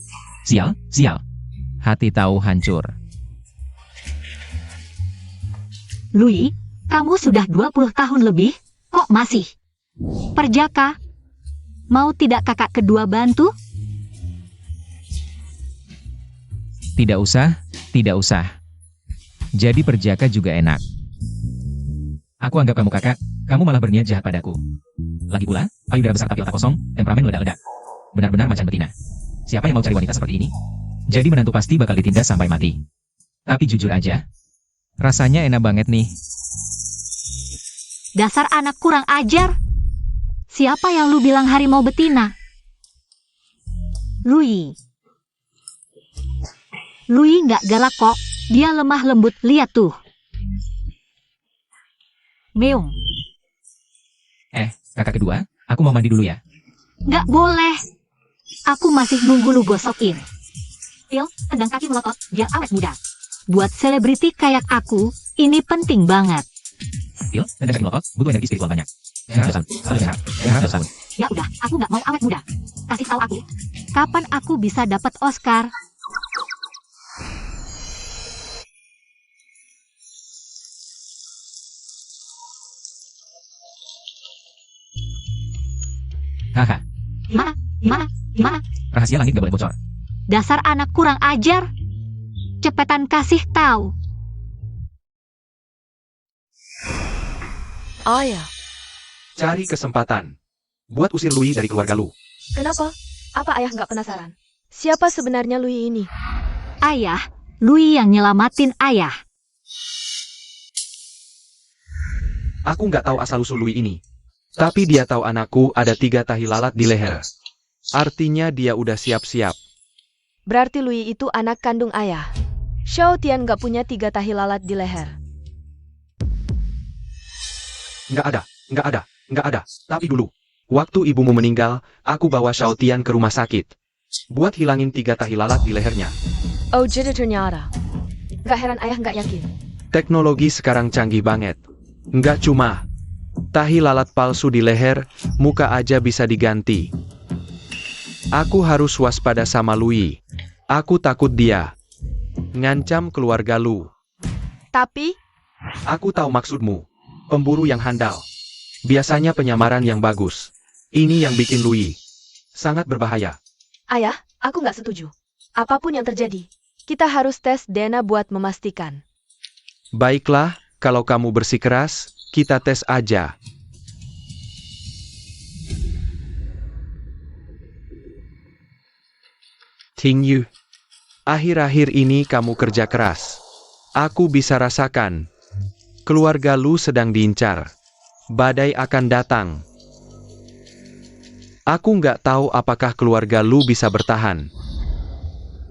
Sial, sial. Hati tahu hancur. Lui, kamu sudah 20 tahun lebih, kok masih? Perjaka? Mau tidak kakak kedua bantu? Tidak usah, tidak usah. Jadi perjaka juga enak. Aku anggap kamu kakak, kamu malah berniat jahat padaku. Lagi pula, payudara besar tapi otak kosong, temperamen meledak-ledak. Benar-benar macan betina. Siapa yang mau cari wanita seperti ini? Jadi menantu pasti bakal ditindas sampai mati. Tapi jujur aja, rasanya enak banget nih. Dasar anak kurang ajar. Siapa yang lu bilang harimau betina? Lui. Lui nggak galak kok. Dia lemah lembut, lihat tuh. Meong. Kakak kedua, aku mau mandi dulu ya. Nggak boleh. Aku masih nunggu lu gosokin. Phil, tendang kaki melotot, biar awet muda. Buat selebriti kayak aku, ini penting banget. Phil, tendang kaki melotot, butuh energi spiritual banyak. Ya udah, aku nggak mau awet muda. Kasih tahu aku, kapan aku bisa dapat Oscar? Haha, Gimana? rahasia langit gak boleh bocor. Dasar anak kurang ajar. Cepetan kasih tahu. Ayah, Cari kesempatan. Buat usir Lui dari keluarga Lu. kenapa? Apa ayah nggak penasaran? Siapa sebenarnya Lui ini? Ayah, Lui yang nyelamatin ayah. Aku nggak tahu asal-usul Lui ini. Tapi dia tahu anakku ada 3 tahi lalat di leher. Artinya dia udah siap-siap. Berarti Lui itu anak kandung ayah. Xiao Tian nggak punya 3 tahi lalat di leher. Nggak ada. Tapi dulu, waktu ibumu meninggal, aku bawa Xiao Tian ke rumah sakit. Buat hilangin 3 tahi lalat di lehernya. Oh, jadi ternyata. Nggak heran ayah nggak yakin. Teknologi sekarang canggih banget. Nggak cuma tahi lalat palsu di leher, muka aja bisa diganti. Aku harus waspada sama Lui. Aku takut dia ngancam keluarga Lu. Tapi, Aku tahu maksudmu. Pemburu yang handal. Biasanya penyamaran yang bagus. Ini yang bikin Lui sangat berbahaya. ayah, aku nggak setuju. Apapun yang terjadi, kita harus tes DNA buat memastikan. Baiklah, kalau kamu bersikeras, kita tes aja. Ting Yu, akhir-akhir ini kamu kerja keras. Aku bisa rasakan. Keluarga Lu sedang diincar. Badai akan datang. Aku nggak tahu apakah keluarga Lu bisa bertahan.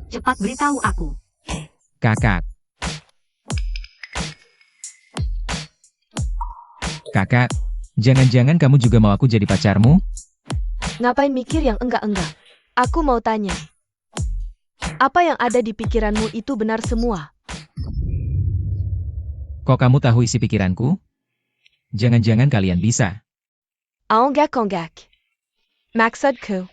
Cepat beritahu aku. Kakak. Kakak, jangan-jangan kamu juga mau aku jadi pacarmu? Ngapain mikir yang enggak-enggak? Aku mau tanya. Apa yang ada di pikiranmu itu benar semua? Kok kamu tahu isi pikiranku? Jangan-jangan kalian bisa. Onggak-onggak. Maksudku.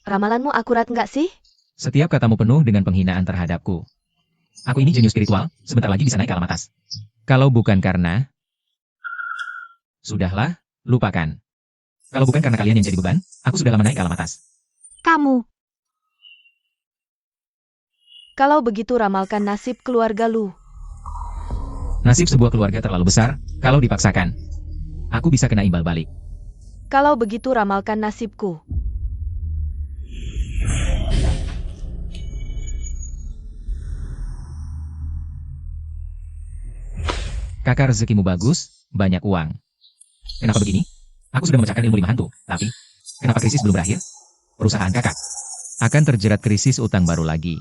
Ramalanmu akurat nggak sih? Setiap katamu penuh dengan penghinaan terhadapku. Aku ini jenius spiritual, sebentar lagi bisa naik ke alam atas. Kalau bukan karena... Sudahlah, lupakan. Kalau bukan karena kalian yang jadi beban, aku sudah lama naik ke alam atas. Kamu, Kalau begitu ramalkan nasib keluarga Lu. Nasib sebuah keluarga terlalu besar, kalau dipaksakan. Aku bisa kena imbal balik. Kalau begitu ramalkan nasibku. Kakak rezekimu bagus, banyak uang. Kenapa begini? Aku sudah memecahkan ilmu 5 hantu, tapi kenapa krisis belum berakhir? Perusahaan kakak akan terjerat krisis utang baru lagi.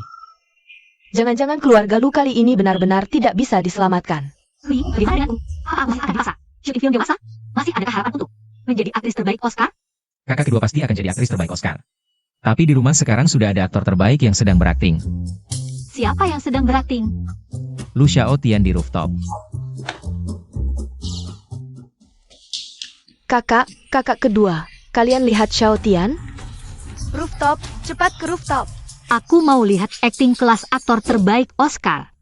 Jangan-jangan keluarga Lu kali ini benar-benar tidak bisa diselamatkan. Louis, bagaimana denganku? Apa aku masih akan dipaksa? Syuting film dewasa? Masih adakah harapan untuk menjadi aktris terbaik Oscar? Kakak kedua pasti akan jadi aktris terbaik Oscar. Tapi di rumah sekarang sudah ada aktor terbaik yang sedang berakting. Siapa yang sedang berakting? Lu Xiao Tian di rooftop. Kakak kedua, kalian lihat Xiao Tian? Rooftop, cepat ke rooftop. Aku mau lihat akting kelas aktor terbaik Oscar.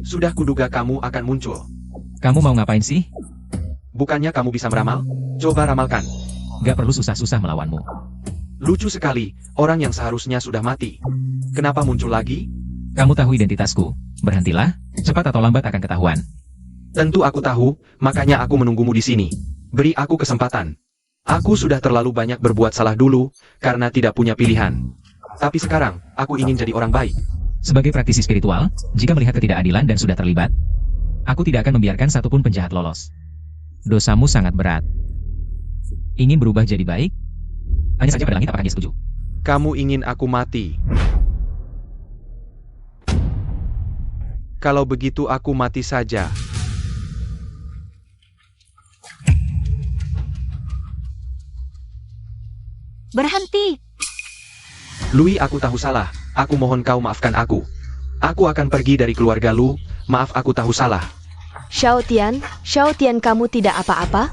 Sudah kuduga kamu akan muncul. Kamu mau ngapain sih? Bukannya kamu bisa meramal? Coba ramalkan. Gak perlu susah-susah melawanmu. Lucu sekali, orang yang seharusnya sudah mati. Kenapa muncul lagi? Kamu tahu identitasku. Berhentilah, cepat atau lambat akan ketahuan. Tentu aku tahu, makanya aku menunggumu di sini. Beri aku kesempatan. Aku sudah terlalu banyak berbuat salah dulu, karena tidak punya pilihan. Tapi sekarang, aku ingin jadi orang baik. Sebagai praktisi spiritual, jika melihat ketidakadilan dan sudah terlibat, aku tidak akan membiarkan satupun penjahat lolos. Dosamu sangat berat. Ingin berubah jadi baik? Hanya saja pada langit apakah dia setuju? Kamu ingin aku mati. Kalau begitu aku mati saja. Berhenti! Louis, aku tahu salah. Aku mohon kau maafkan aku. Aku akan pergi dari keluarga Lu. Maaf, aku tahu salah. Xiao Tian kamu tidak apa-apa?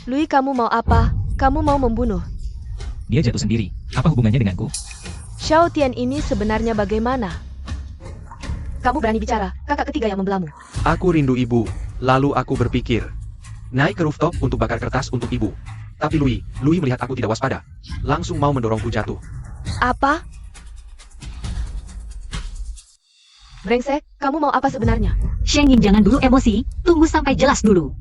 Louis, kamu mau apa? Kamu mau membunuh? Dia jatuh sendiri. Apa hubungannya denganku? Xiao Tian ini sebenarnya bagaimana? Kamu berani bicara, kakak ketiga yang membelamu. Aku rindu ibu. Lalu aku berpikir, naik ke rooftop untuk bakar kertas untuk ibu. Tapi Louis melihat aku tidak waspada. Langsung mau mendorongku jatuh. Apa? Brengsek, kamu mau apa sebenarnya? Sheng Ying, jangan dulu emosi, tunggu sampai jelas dulu.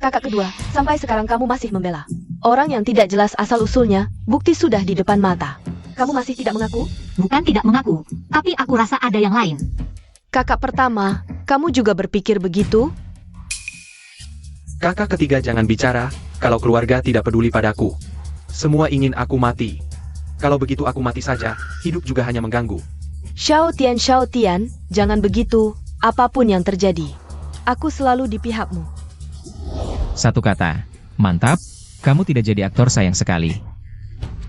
Kakak kedua, sampai sekarang kamu masih membela orang yang tidak jelas asal-usulnya, bukti sudah di depan mata. Kamu masih tidak mengaku? Bukan tidak mengaku, tapi aku rasa ada yang lain. Kakak pertama, kamu juga berpikir begitu? Kakak ketiga, jangan bicara. Kalau keluarga tidak peduli padaku. Semua ingin aku mati. Kalau begitu aku mati saja, hidup juga hanya mengganggu. Xiao Tian, jangan begitu, apapun yang terjadi. Aku selalu di pihakmu. Satu kata. Mantap, kamu tidak jadi aktor sayang sekali.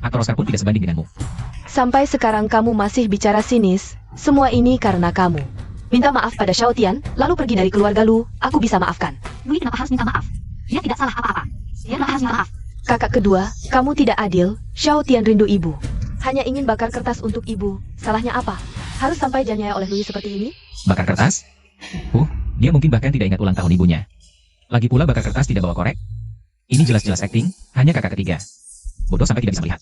Aktor Oscar pun tidak sebanding denganmu. Sampai sekarang kamu masih bicara sinis, semua ini karena kamu. Minta maaf pada Xiao Tian, lalu pergi dari keluarga Lu, aku bisa maafkan. Louis, kenapa harus minta maaf? Dia tidak salah apa-apa. Dia kenapa harus minta maaf? Kakak kedua, kamu tidak adil, Xiao Tian rindu ibu. Hanya ingin bakar kertas untuk ibu, salahnya apa? Harus sampai dianiaya oleh Louis seperti ini? Bakar kertas? Dia mungkin bahkan tidak ingat ulang tahun ibunya. Lagi pula bakar kertas tidak bawa korek. Ini jelas-jelas acting, hanya kakak ketiga. Bodoh sampai tidak bisa melihat.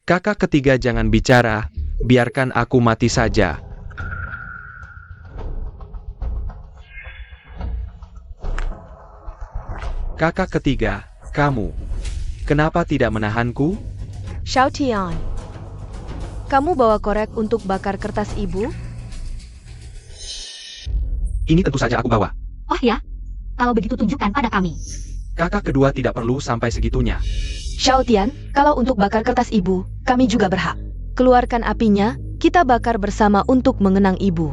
Kakak ketiga, jangan bicara. Biarkan aku mati saja. Kakak ketiga, kamu. Kenapa tidak menahanku? Xiao Tian, kamu bawa korek untuk bakar kertas ibu? Ini tentu saja aku bawa. Oh ya? Kalau begitu tunjukkan pada kami. Kakak kedua tidak perlu sampai segitunya. Xiao Tian, kalau untuk bakar kertas ibu, kami juga berhak. Keluarkan apinya, kita bakar bersama untuk mengenang ibu.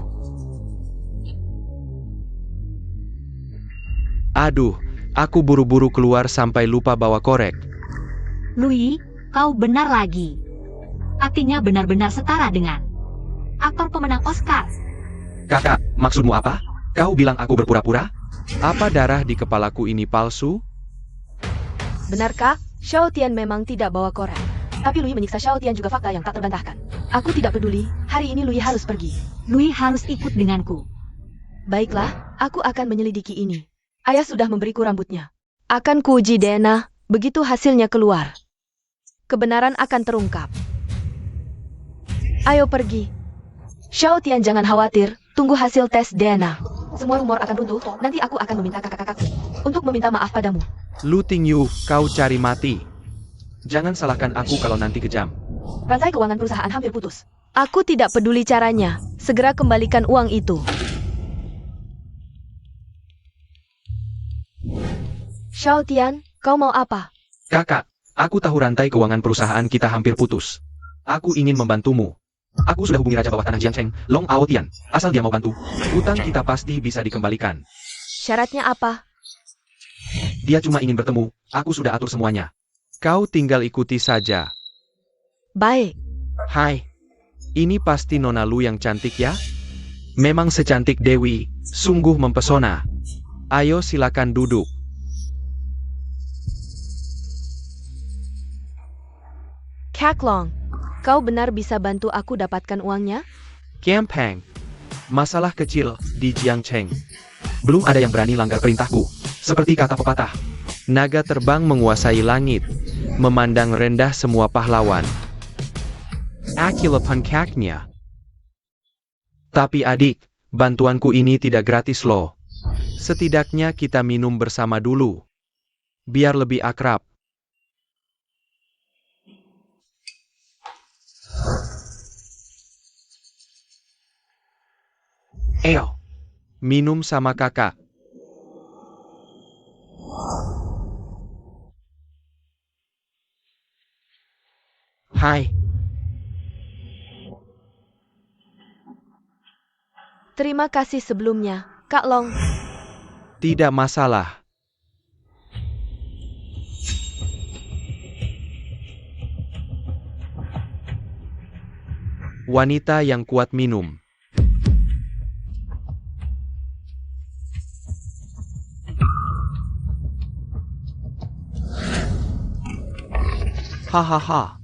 Aduh, aku buru-buru keluar sampai lupa bawa korek. Louis, kau benar lagi. Aktingnya benar-benar setara dengan aktor pemenang Oscar. Kakak, maksudmu apa? Kau bilang aku berpura-pura? Apa darah di kepalaku ini palsu? Benarkah, Xiao Tian memang tidak bawa korek? Tapi Louis menyiksa Xiao Tian juga fakta yang tak terbantahkan. Aku tidak peduli, hari ini Lui harus pergi. Lui harus ikut denganku. Baiklah, aku akan menyelidiki ini. Ayah sudah memberiku rambutnya. Akan kuuji DNA, begitu hasilnya keluar. Kebenaran akan terungkap. Ayo pergi. Xiao Tian jangan khawatir, tunggu hasil tes DNA. Semua rumor akan runtuh, nanti aku akan meminta kakak-kakakku untuk meminta maaf padamu. Lu Tingyu, kau cari mati. Jangan salahkan aku kalau nanti kejam. Rantai keuangan perusahaan hampir putus. Aku tidak peduli caranya, segera kembalikan uang itu. Xiao Tian, kau mau apa? Kakak, aku tahu rantai keuangan perusahaan kita hampir putus. Aku ingin membantumu. Aku sudah hubungi Raja Bawah Tanah Jiangcheng, Long Ao Tian. Asal dia mau bantu, utang kita pasti bisa dikembalikan. Syaratnya apa? Dia cuma ingin bertemu, aku sudah atur semuanya. Kau tinggal ikuti saja. Baik. Hai, ini pasti Nona Lu yang cantik ya? Memang secantik Dewi, sungguh mempesona. Ayo silakan duduk. Kaklong, kau benar bisa bantu aku dapatkan uangnya? Gampang. Masalah kecil di Jiangcheng. Belum ada yang berani langgar perintahku. Seperti kata pepatah. Naga terbang menguasai langit. Memandang rendah semua pahlawan. Akila pankaknya. Tapi adik, bantuanku ini tidak gratis loh. Setidaknya kita minum bersama dulu. Biar lebih akrab. Ayo, minum sama kakak. Hai. Terima kasih sebelumnya, Kak Long. Tidak masalah. Wanita yang kuat minum. Hahaha.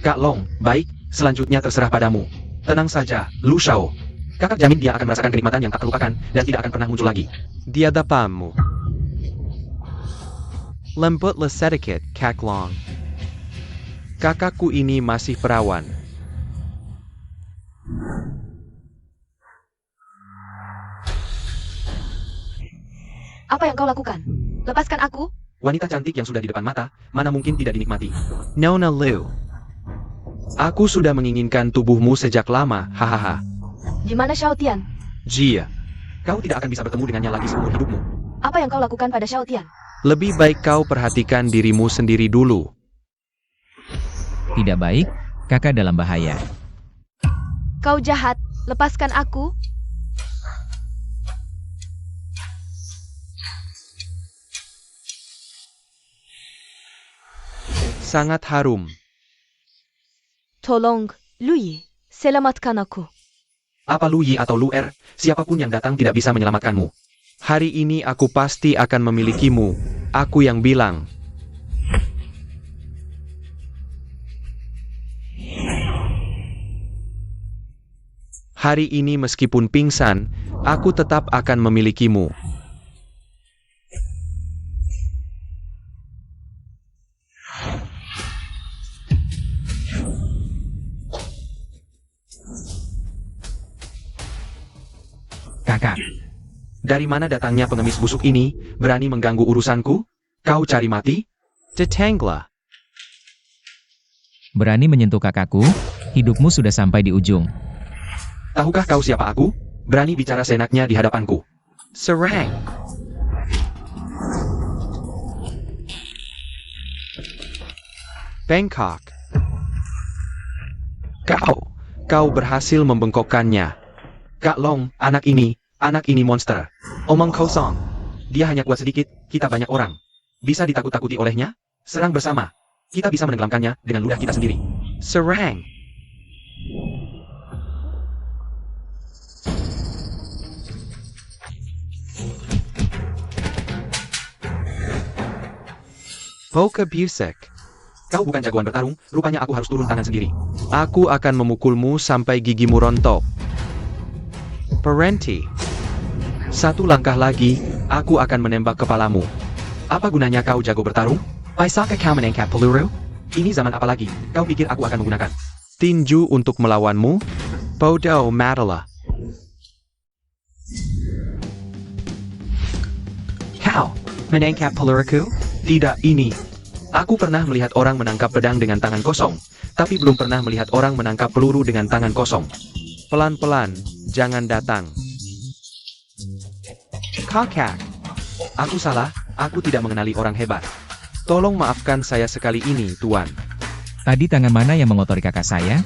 Kak Long, baik, selanjutnya terserah padamu. Tenang saja, Lu Shao. Kakak jamin dia akan merasakan kenikmatan yang tak terlupakan dan tidak akan pernah muncul lagi. Di hadapanmu. Lembutlah sedikit, Kak Long. Kakakku ini masih perawan. Apa yang kau lakukan? Lepaskan aku. Wanita cantik yang sudah di depan mata, mana mungkin tidak dinikmati. Nona Liu. Aku sudah menginginkan tubuhmu sejak lama, hahaha. Di mana Xiao Tian? Jia. Kau tidak akan bisa bertemu dengannya lagi seumur hidupmu. Apa yang kau lakukan pada Xiao Tian? Lebih baik kau perhatikan dirimu sendiri dulu. Tidak baik, kakak dalam bahaya. Kau jahat, lepaskan aku. Sangat harum. Tolong, Lui, selamatkan aku. Apa Lu Yi atau Lu Er, siapapun yang datang tidak bisa menyelamatkanmu. Hari ini aku pasti akan memilikimu. Aku yang bilang. Hari ini meskipun pingsan, aku tetap akan memilikimu. Kakak, Dari mana datangnya pengemis busuk ini, berani mengganggu urusanku? Kau cari mati? Detanglah. berani menyentuh kakakku, hidupmu sudah sampai di ujung. Tahukah kau siapa aku? Berani bicara seenaknya di hadapanku. Serang. Bangkok. Kau berhasil membengkokkannya. Kak Long, anak ini monster. Omong kosong. Dia hanya kuat sedikit, kita banyak orang. Bisa ditakut-takuti olehnya? Serang bersama. Kita bisa menenggelamkannya dengan ludah kita sendiri. Serang. Boka Busek. Kau bukan jagoan bertarung, rupanya aku harus turun tangan sendiri. Aku akan memukulmu sampai gigimu rontok. Parenti. Satu langkah lagi, aku akan menembak kepalamu. Apa gunanya kau jago bertarung? Bisakah kau menangkap peluru? Ini zaman apa lagi? Kau pikir aku akan menggunakan tinju untuk melawanmu? Bodoh matalah. Kau menangkap peluruku? Tidak ini. Aku pernah melihat orang menangkap pedang dengan tangan kosong, tapi belum pernah melihat orang menangkap peluru dengan tangan kosong. Pelan-pelan, jangan datang. Kakak. Aku salah, aku tidak mengenali orang hebat. Tolong maafkan saya sekali ini, Tuan. Tadi tangan mana yang mengotori kakak saya?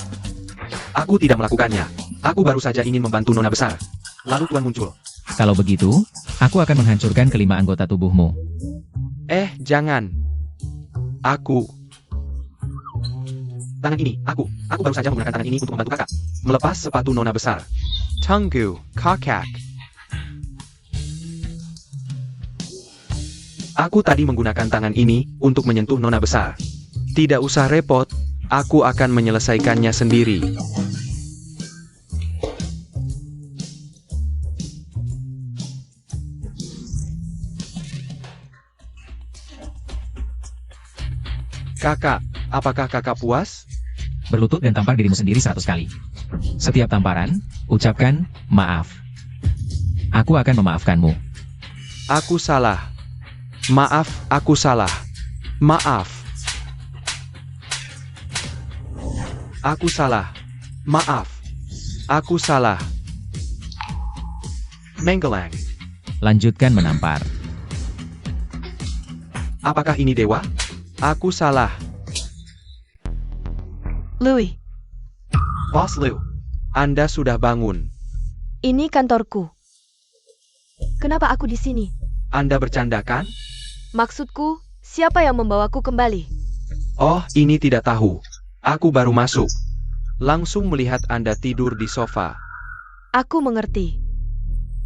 Aku tidak melakukannya. Aku baru saja ingin membantu Nona besar. Lalu Tuan muncul. Kalau begitu, aku akan menghancurkan kelima anggota tubuhmu. Jangan. Aku. Tangan ini, aku baru saja menggunakan tangan ini untuk membantu kakak melepas sepatu Nona besar. Tunggu, kakak. Aku tadi menggunakan tangan ini untuk menyentuh Nona besar. Tidak usah repot, aku akan menyelesaikannya sendiri. Kakak, apakah kakak puas? Berlutut dan tampar dirimu sendiri 100 kali. Setiap tamparan, ucapkan, maaf. Aku akan memaafkanmu. Aku salah. Maaf, aku salah. Maaf. Aku salah. Maaf. Aku salah. Menggelang. Lanjutkan menampar. Apakah ini dewa? Aku salah. Louis, Bos Liu, Anda sudah bangun. ini kantorku. Kenapa aku di sini? Anda bercanda kan? Maksudku, siapa yang membawaku kembali? Oh, ini tidak tahu. Aku baru masuk. Langsung melihat Anda tidur di sofa. Aku mengerti.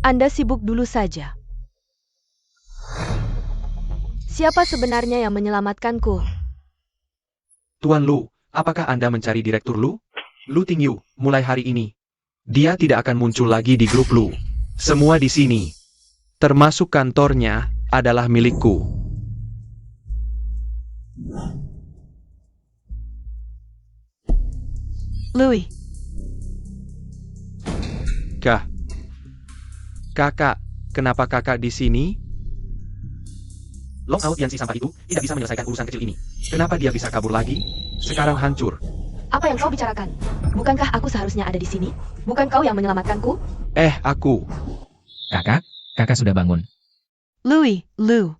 Anda sibuk dulu saja. Siapa sebenarnya yang menyelamatkanku? Tuan Lu, apakah Anda mencari Direktur Lu? Lu Tingyu, mulai hari ini. Dia tidak akan muncul lagi di grup Lu. Semua di sini, termasuk kantornya, adalah milikku. Louis, Kakak, kenapa kakak di sini? Long Out yang si sampah itu tidak bisa menyelesaikan urusan kecil ini. Kenapa dia bisa kabur lagi? Sekarang hancur. apa yang kau bicarakan? Bukankah aku seharusnya ada di sini? Bukan kau yang menyelamatkanku? Aku. Kakak sudah bangun. Louis, Lou.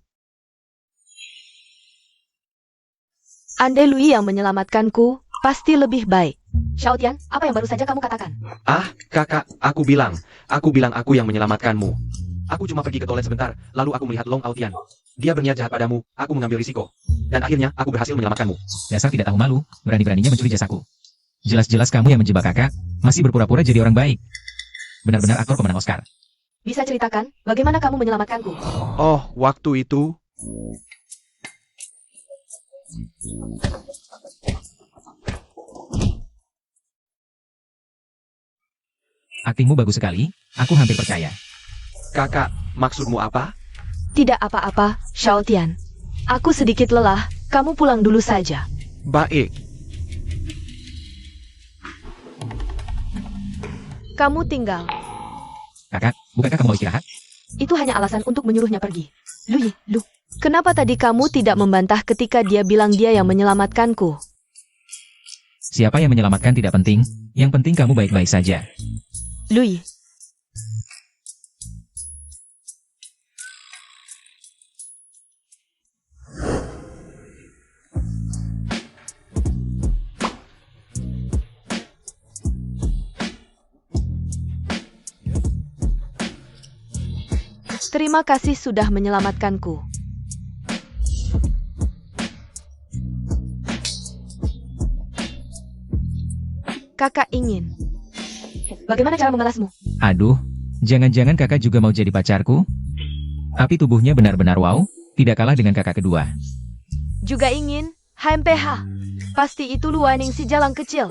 Andai Louis yang menyelamatkanku, pasti lebih baik. Xiaotian, apa yang baru saja kamu katakan? Kakak, aku bilang aku yang menyelamatkanmu. Aku cuma pergi ke toilet sebentar, lalu aku melihat Long Autian. Dia berniat jahat padamu, aku mengambil risiko. Dan akhirnya, aku berhasil menyelamatkanmu. Dasar tidak tahu malu, berani-beraninya mencuri jasaku. Jelas-jelas kamu yang menjebak kakak, masih berpura-pura jadi orang baik. Benar-benar aktor pemenang Oscar. Bisa ceritakan, bagaimana kamu menyelamatkanku? Oh, waktu itu... Aktingmu bagus sekali, aku hampir percaya. Kakak, maksudmu apa? Tidak apa-apa, Xiaotian. Aku sedikit lelah, kamu pulang dulu saja. Baik. Kamu tinggal. Kakak, bukankah kamu mau istirahat? Itu hanya alasan untuk menyuruhnya pergi. Lu. Kenapa tadi kamu tidak membantah ketika dia bilang dia yang menyelamatkanku? Siapa yang menyelamatkan tidak penting, yang penting kamu baik-baik saja. Louis. Terima kasih sudah menyelamatkanku. Kakak ingin. Bagaimana cara membalasmu? Aduh, jangan-jangan kakak juga mau jadi pacarku? Tapi tubuhnya benar-benar wow, tidak kalah dengan kakak kedua. Juga ingin, HMPH. Pasti itu Lu Waning si jalang kecil.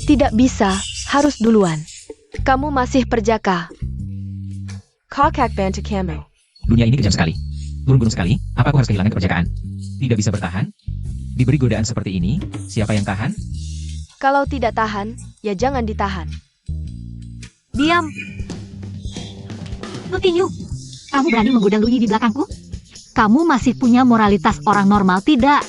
Tidak bisa, harus duluan. Kamu masih perjaka. Kakak bantu kamu. Dunia ini kejam sekali. Turun gunung sekali, apa aku harus kehilangan keperjakaan? Tidak bisa bertahan? Diberi godaan seperti ini, siapa yang tahan? Kalau tidak tahan, ya jangan ditahan. Diam. Nutinyu, kamu berani menggoda Lui di belakangku? Kamu masih punya moralitas orang normal, tidak?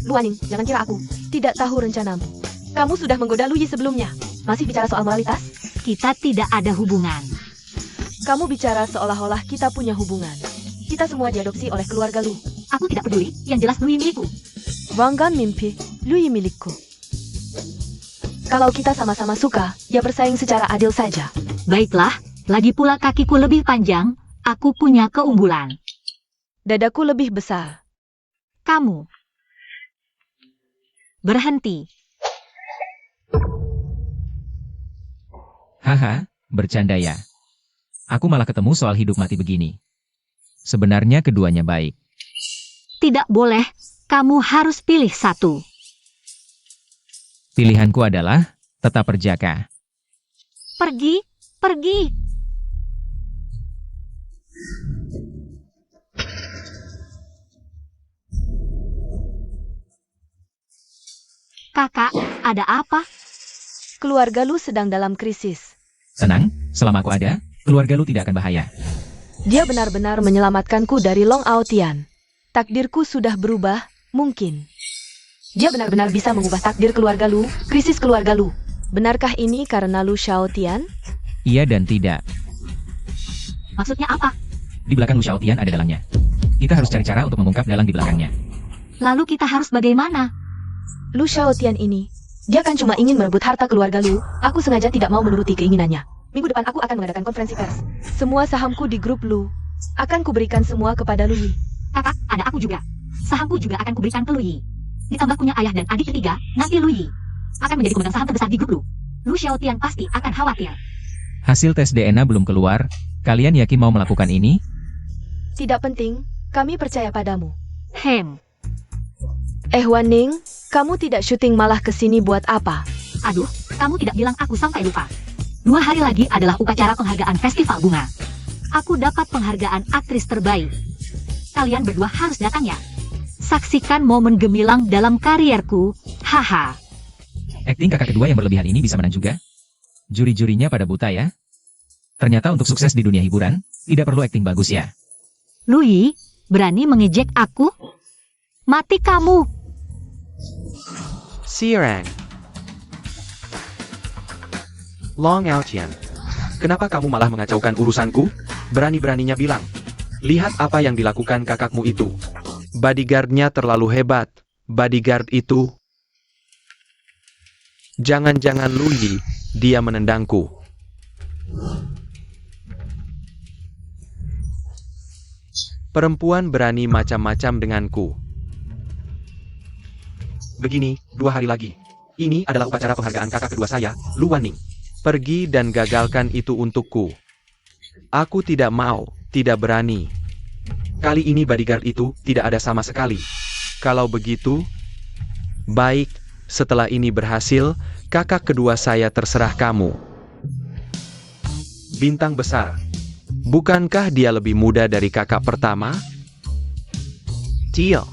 Lu Waning, jangan kira aku tidak tahu rencanamu. Kamu sudah menggoda Lu Yi sebelumnya. Masih bicara soal moralitas? Kita tidak ada hubungan. Kamu bicara seolah-olah kita punya hubungan. Kita semua diadopsi oleh keluarga Lu. Aku tidak peduli, yang jelas Lui milikku. Wanggan mimpi, Lu Yi milikku. Kalau kita sama-sama suka, ya bersaing secara adil saja. Baiklah, lagi pula kakiku lebih panjang, aku punya keunggulan. Dadaku lebih besar. Kamu. Berhenti. Haha, bercanda ya. Aku malah ketemu soal hidup mati begini. Sebenarnya keduanya baik. Tidak boleh, kamu harus pilih satu. Pilihanku adalah tetap perjaka. Pergi, pergi. Kakak, ada apa? Keluarga Lu sedang dalam krisis. Tenang, selama aku ada, keluarga lu tidak akan bahaya. Dia benar-benar menyelamatkanku dari Long Aotian. Takdirku sudah berubah, mungkin. Dia benar-benar bisa mengubah takdir keluarga Lu, krisis keluarga Lu. Benarkah ini karena Lu Xiaotian? Iya dan tidak. Maksudnya apa? Di belakang Lu Xiaotian ada dalangnya. Kita harus cari cara untuk mengungkap dalang di belakangnya. Lalu kita harus bagaimana? Lu Xiaotian ini, dia kan cuma ingin merebut harta keluarga Lu. Aku sengaja tidak mau menuruti keinginannya. Minggu depan aku akan mengadakan konferensi pers. Semua sahamku di grup Lu akan kuberikan semua kepada Lu Yi. Kakak, ada aku juga. Sahamku juga akan kuberikan ke Lu Yi. Ditambah punya ayah dan adik ketiga, nanti Lu Yi akan menjadi pemegang saham terbesar di grup Lu. Lu Xiaotian pasti akan khawatir. Hasil tes DNA belum keluar. Kalian yakin mau melakukan ini? Tidak penting, kami percaya padamu. Waning, kamu tidak syuting malah kesini buat apa? aduh, kamu tidak bilang aku sampai lupa. 2 hari lagi adalah upacara penghargaan Festival Bunga. Aku dapat penghargaan aktris terbaik. Kalian berdua harus datang ya. Saksikan momen gemilang dalam karierku, haha. Akting kakak kedua yang berlebihan ini bisa menang juga? Juri-jurinya pada buta ya? Ternyata untuk sukses di dunia hiburan, tidak perlu akting bagus ya. Lu Yi, berani mengejek aku? Mati kamu! Sirang. Long Aotian. Kenapa kamu malah mengacaukan urusanku? Berani-beraninya bilang. Lihat apa yang dilakukan kakakmu itu. Bodyguardnya terlalu hebat. Bodyguard itu. Jangan-jangan Lu Yi, dia menendangku. Perempuan berani macam-macam denganku. Begini, 2 hari lagi. Ini adalah upacara penghargaan kakak kedua saya, Lu Waning. Pergi dan gagalkan itu untukku. Aku tidak mau, tidak berani. Kali ini bodyguard itu tidak ada sama sekali. Kalau begitu, baik, setelah ini berhasil, kakak kedua saya terserah kamu. Bintang besar. Bukankah dia lebih muda dari kakak pertama? Tio.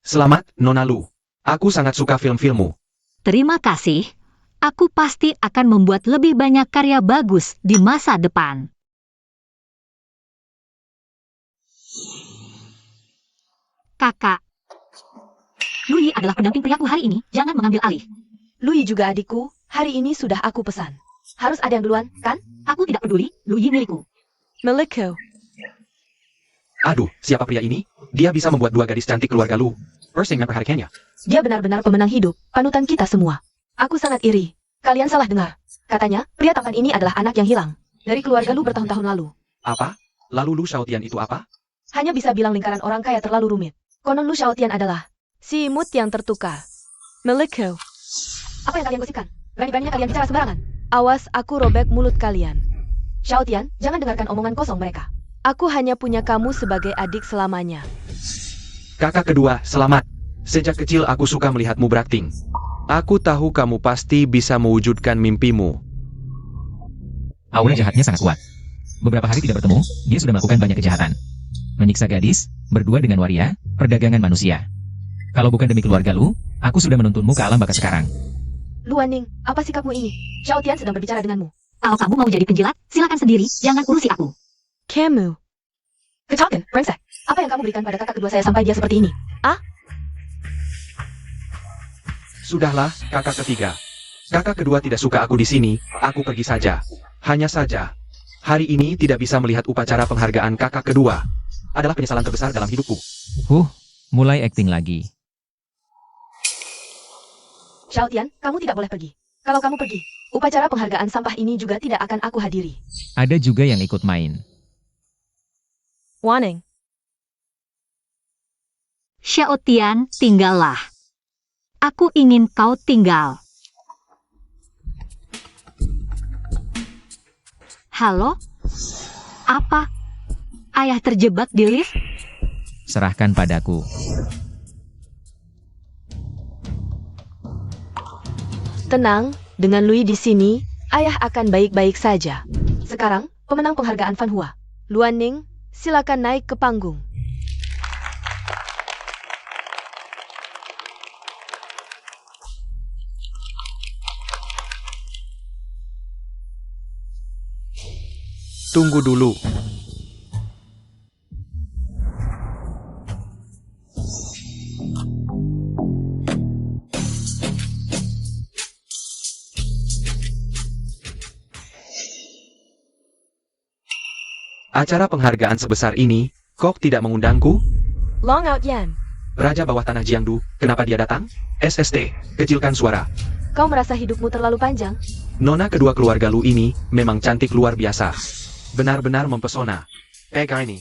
Selamat, Nona Lu. Aku sangat suka film-filmmu. Terima kasih. Aku pasti akan membuat lebih banyak karya bagus di masa depan. Kakak. Lu Yi adalah pendamping priaku hari ini, jangan mengambil alih. Lu Yi juga adikku, hari ini sudah aku pesan. Harus ada yang duluan, kan? Aku tidak peduli, Lu Yi milikku. Milikku. Aduh, siapa pria ini? Dia bisa membuat 2 gadis cantik keluarga Lu. Persing memperhatikannya. Dia benar-benar pemenang hidup, panutan kita semua. Aku sangat iri. Kalian salah dengar. Katanya, pria tampan ini adalah anak yang hilang dari keluarga Lu bertahun-tahun lalu. Apa? Lalu Lu Xiaotian itu apa? Hanya bisa bilang lingkaran orang kaya terlalu rumit. Konon Lu Xiaotian adalah si imut yang tertukar. Milikku. Apa yang kalian gosipkan? Berani-beraninya kalian bicara sembarangan. Awas, aku robek mulut kalian. Xiaotian, jangan dengarkan omongan kosong mereka. Aku hanya punya kamu sebagai adik selamanya. Kakak kedua, selamat. Sejak kecil aku suka melihatmu berakting. Aku tahu kamu pasti bisa mewujudkan mimpimu. Aura jahatnya sangat kuat. Beberapa hari tidak bertemu, dia sudah melakukan banyak kejahatan. Menyiksa gadis, berdua dengan waria, perdagangan manusia. Kalau bukan demi keluarga Lu, aku sudah menuntunmu ke alam baka sekarang. Lu Wanning, apa sikapmu ini? Xiao Tian sedang berbicara denganmu. Kalau kamu mau jadi penjilat, silakan sendiri, jangan urusi aku. Kamu. Kecalkan, brengsek. Apa yang kamu berikan pada kakak kedua saya sampai dia seperti ini? Sudahlah, kakak ketiga. Kakak kedua tidak suka aku di sini, aku pergi saja. Hanya saja, hari ini tidak bisa melihat upacara penghargaan kakak kedua. Adalah penyesalan terbesar dalam hidupku. Mulai akting lagi. Xiao Tian, kamu tidak boleh pergi. Kalau kamu pergi, upacara penghargaan sampah ini juga tidak akan aku hadiri. Ada juga yang ikut main. Wanning. Xiao Tian, tinggallah. Aku ingin kau tinggal. Halo? Apa? Ayah terjebak di lift? Serahkan padaku. Tenang, dengan Lui di sini, ayah akan baik-baik saja. Sekarang, pemenang penghargaan Fan Hua. Luan Ning, silakan naik ke panggung. Tunggu dulu. Acara penghargaan sebesar ini, kok tidak mengundangku? Long Out Yan, Raja bawah tanah Jiangdu, kenapa dia datang? SST, kecilkan suara. kau merasa hidupmu terlalu panjang? Nona kedua keluarga Lu ini memang cantik luar biasa. Benar-benar mempesona. Kaini.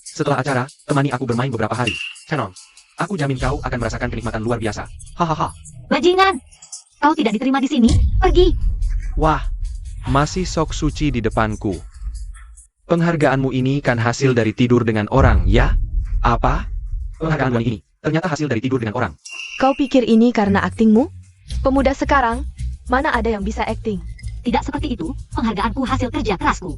Setelah acara, temani aku bermain beberapa hari. Canon, aku jamin kau akan merasakan kenikmatan luar biasa. Hahaha. Bajingan! Kau tidak diterima di sini, pergi! Wah, masih sok suci di depanku. Penghargaanmu ini kan hasil dari tidur dengan orang, ya? Apa? Penghargaan ini ternyata hasil dari tidur dengan orang. Kau pikir ini karena aktingmu? Pemuda sekarang, mana ada yang bisa akting? Tidak seperti itu, penghargaanku hasil kerja kerasku.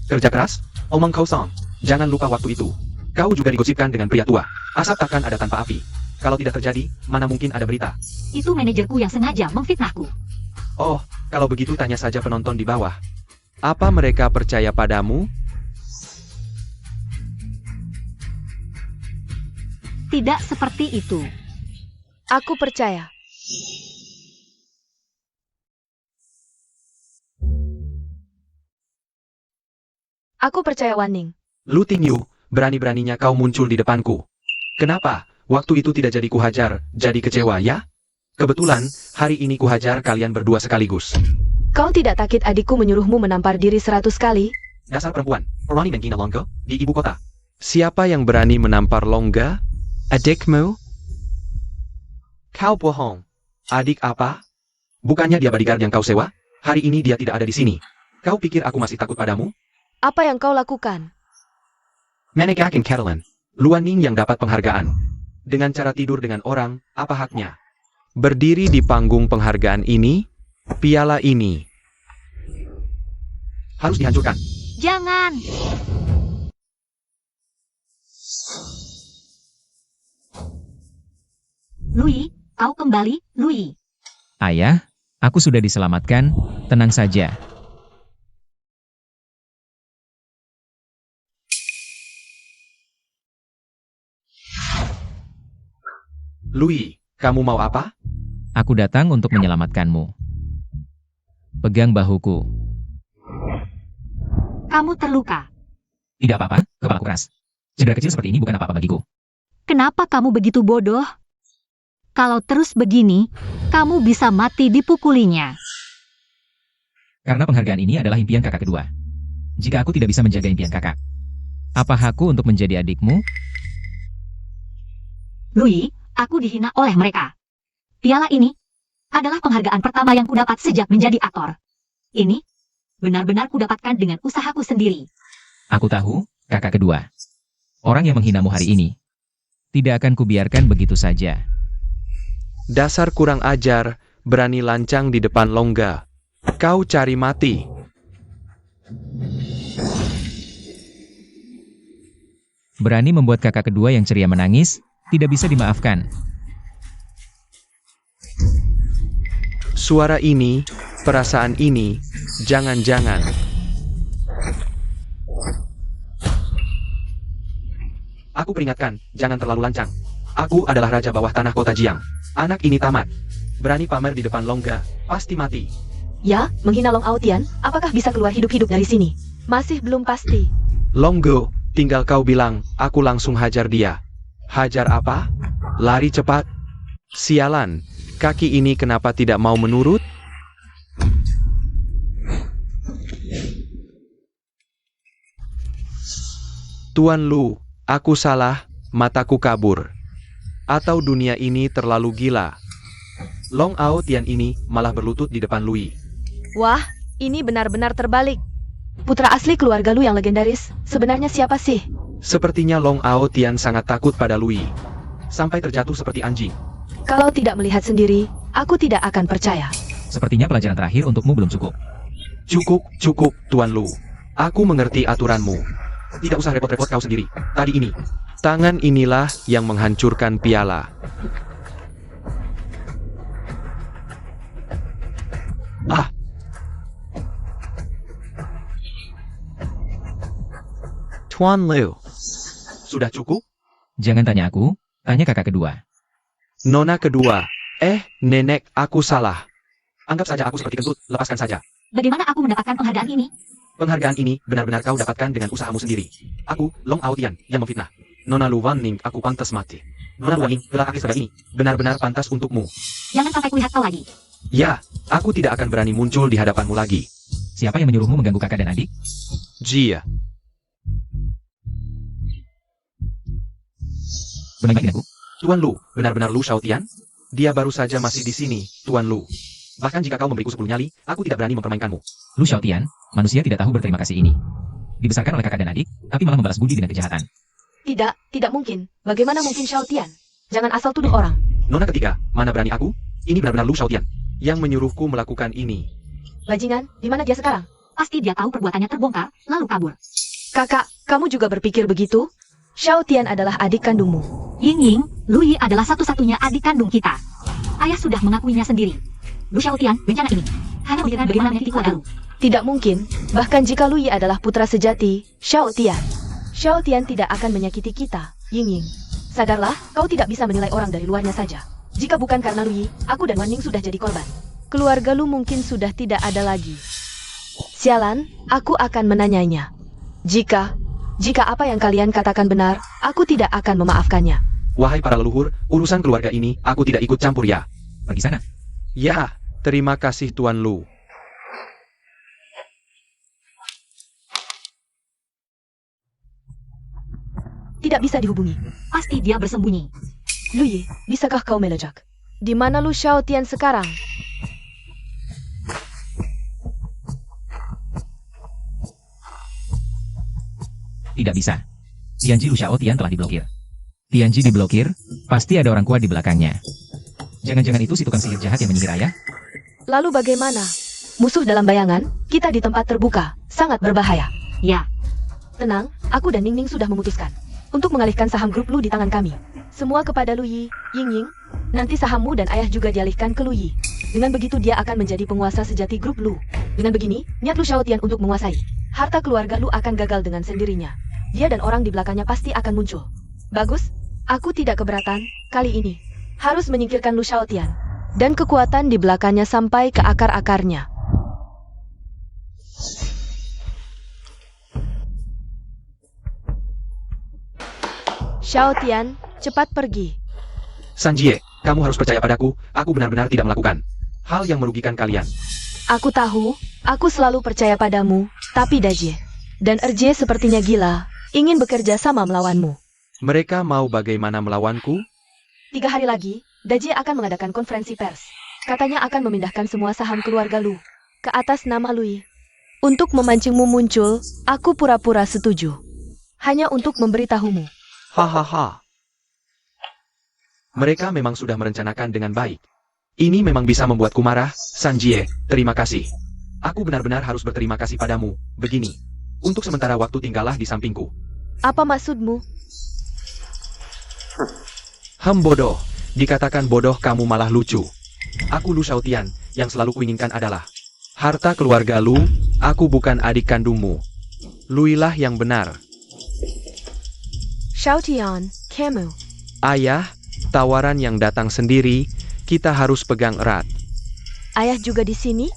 Kerja keras? Omong kosong. Jangan lupa waktu itu. Kau juga digosipkan dengan pria tua. Asap takkan ada tanpa api. Kalau tidak terjadi, mana mungkin ada berita. Itu manajerku yang sengaja memfitnahku. Oh, kalau begitu tanya saja penonton di bawah. Apa mereka percaya padamu? Tidak seperti itu. Aku percaya. Aku percaya Wanning. Lu Tingyu, berani-beraninya kau muncul di depanku. Kenapa? Waktu itu tidak jadi kuhajar, jadi kecewa ya? Kebetulan, hari ini kuhajar kalian berdua sekaligus. Kau tidak takut adikku menyuruhmu menampar diri 100 kali? Dasar perempuan, Ronnie menghina Longga di ibu kota. Siapa yang berani menampar Longga? Adikmu? Kau bohong. Adik apa? Bukannya dia bodyguard yang kau sewa? Hari ini dia tidak ada di sini. Kau pikir aku masih takut padamu? Apa yang kau lakukan? Menekakin Catalan. Luan Ning yang dapat penghargaan. Dengan cara tidur dengan orang, apa haknya? Berdiri di panggung penghargaan ini, piala ini harus dihancurkan. Jangan! Lui, kau kembali, Lui. Ayah, aku sudah diselamatkan, tenang saja. Lui, kamu mau apa? Aku datang untuk menyelamatkanmu. Pegang bahuku. Kamu terluka. Tidak apa-apa, kepalaku keras. Cedera kecil seperti ini bukan apa-apa bagiku. Kenapa kamu begitu bodoh? Kalau terus begini, kamu bisa mati dipukulinya. Karena penghargaan ini adalah impian kakak kedua. Jika aku tidak bisa menjaga impian kakak, apa hakku untuk menjadi adikmu? Lui, aku dihina oleh mereka. Piala ini adalah penghargaan pertama yang kudapat sejak menjadi aktor. Ini benar-benar kudapatkan dengan usahaku sendiri. Aku tahu, kakak kedua. Orang yang menghinamu hari ini Tidak akan kubiarkan begitu saja. Dasar kurang ajar, berani lancang di depan Longga. Kau cari mati. Berani membuat kakak kedua yang ceria menangis, tidak bisa dimaafkan. Suara ini, perasaan ini, jangan-jangan. Aku peringatkan, jangan terlalu lancang. Aku adalah raja bawah tanah kota Jiang. Anak ini tamat. Berani pamer di depan Longga, pasti mati. Ya, menghina Long Aotian, apakah bisa keluar hidup-hidup dari sini? Masih belum pasti. Longgo, tinggal kau bilang, aku langsung hajar dia. Hajar apa? Lari cepat. Sialan, kaki ini kenapa tidak mau menurut? Tuan Lu, aku salah, mataku kabur. Atau dunia ini terlalu gila. Long Aotian ini malah berlutut di depan Lui. Wah, ini benar-benar terbalik. Putra asli keluarga Lu yang legendaris, sebenarnya siapa sih? Sepertinya Long Aotian sangat takut pada Lui. Sampai terjatuh seperti anjing. Kalau tidak melihat sendiri, aku tidak akan percaya. Sepertinya pelajaran terakhir untukmu belum cukup. Cukup, Tuan Lu. Aku mengerti aturanmu. Tidak usah repot-repot kau sendiri. Tadi ini. Tangan inilah yang menghancurkan piala. Ah! Tuan Lu. Sudah cukup? Jangan tanya aku, tanya kakak kedua. Nona kedua. Nenek, aku salah. Anggap saja aku seperti kentut, lepaskan saja. Bagaimana aku mendapatkan penghargaan ini? Penghargaan ini benar-benar kau dapatkan dengan usahamu sendiri. Aku, Long Aotian, yang memfitnah. Nona Lu Wanning, aku pantas mati. Nona Lu Wanning, lelaki sebagai ini, benar-benar pantas untukmu. Jangan sampai kulihat kau lagi. Ya, aku tidak akan berani muncul di hadapanmu lagi. Siapa yang menyuruhmu mengganggu kakak dan adik? Jia. Bermain denganku? Tuan Lu, benar-benar Lu Shaotian? Dia baru saja masih di sini, Tuan Lu. Bahkan jika kau memberiku 10 nyali, aku tidak berani mempermainkanmu. Lu Xiaotian, manusia tidak tahu berterima kasih ini. Dibesarkan oleh kakak dan adik, tapi malah membalas budi dengan kejahatan. Tidak mungkin. Bagaimana mungkin Xiaotian? Jangan asal tuduh orang. Nona ketiga, mana berani aku? Ini benar-benar Lu Shaotian yang menyuruhku melakukan ini. Bajingan, di mana dia sekarang? Pasti dia tahu perbuatannya terbongkar, lalu kabur. Kakak, kamu juga berpikir begitu? Xiaotian adalah adik kandungmu. Ying, Lui adalah satu-satunya adik kandung kita. Ayah sudah mengakuinya sendiri. Lu Xiaotian, bencana ini hanya memikirkan bagaimana menyakiti keluarga Lu. Tidak mungkin, bahkan jika Lui adalah putra sejati, Xiaotian tidak akan menyakiti kita, Ying. Sadarlah, kau tidak bisa menilai orang dari luarnya saja. Jika bukan karena Lui, aku dan Wan Ning sudah jadi korban. Keluarga Lu mungkin sudah tidak ada lagi. Sialan, aku akan menanyainya. Jika apa yang kalian katakan benar, aku tidak akan memaafkannya. Wahai para leluhur, urusan keluarga ini, aku tidak ikut campur ya. Pergi sana. Ya, terima kasih Tuan Lu. Tidak bisa dihubungi. Pasti dia bersembunyi. Lui, bisakah kau melejak? Di mana Lu Xiaotian sekarang? Tidak bisa. Tianji Lu Xiaotian telah diblokir. Tianji diblokir, pasti ada orang kuat di belakangnya. Jangan-jangan itu si tukang sihir jahat yang menyihir ayah? Lalu bagaimana? Musuh dalam bayangan, kita di tempat terbuka, sangat berbahaya. Ya, Tenang, aku dan Ning Ning sudah memutuskan untuk mengalihkan saham grup Lu di tangan kami. Semua kepada Lu Yi, Ying. Nanti sahammu dan ayah juga dialihkan ke Lu Yi. Dengan begitu dia akan menjadi penguasa sejati grup Lu. Dengan begini, niat Lu Xiaotian untuk menguasai harta keluarga Lu akan gagal dengan sendirinya. Dia dan orang di belakangnya pasti akan muncul. Bagus, aku tidak keberatan, kali ini harus menyingkirkan Lu Xiaotian dan kekuatan di belakangnya sampai ke akar-akarnya. Xiaotian, cepat pergi. Sanjie, kamu harus percaya padaku, aku benar-benar tidak melakukan hal yang merugikan kalian. Aku tahu, aku selalu percaya padamu, tapi Dajie dan Erje sepertinya gila, ingin bekerja sama melawanmu. Mereka mau bagaimana melawanku? 3 hari lagi, Dajie akan mengadakan konferensi pers. Katanya akan memindahkan semua saham keluarga Lu ke atas nama Lui. Untuk memancingmu muncul, aku pura-pura setuju. Hanya untuk memberitahumu. Hahaha. Mereka memang sudah merencanakan dengan baik. Ini memang bisa membuatku marah, Sanjie, terima kasih. Aku benar-benar harus berterima kasih padamu. Begini, untuk sementara waktu tinggallah di sampingku. Apa maksudmu? Bodoh. Dikatakan bodoh kamu malah lucu. Aku Lu Shaotian, yang selalu kuinginkan adalah harta keluarga Lu, aku bukan adik kandungmu. Luilah yang benar. Xiaotian, kamu. Ayah, tawaran yang datang sendiri, kita harus pegang erat. Ayah juga di sini?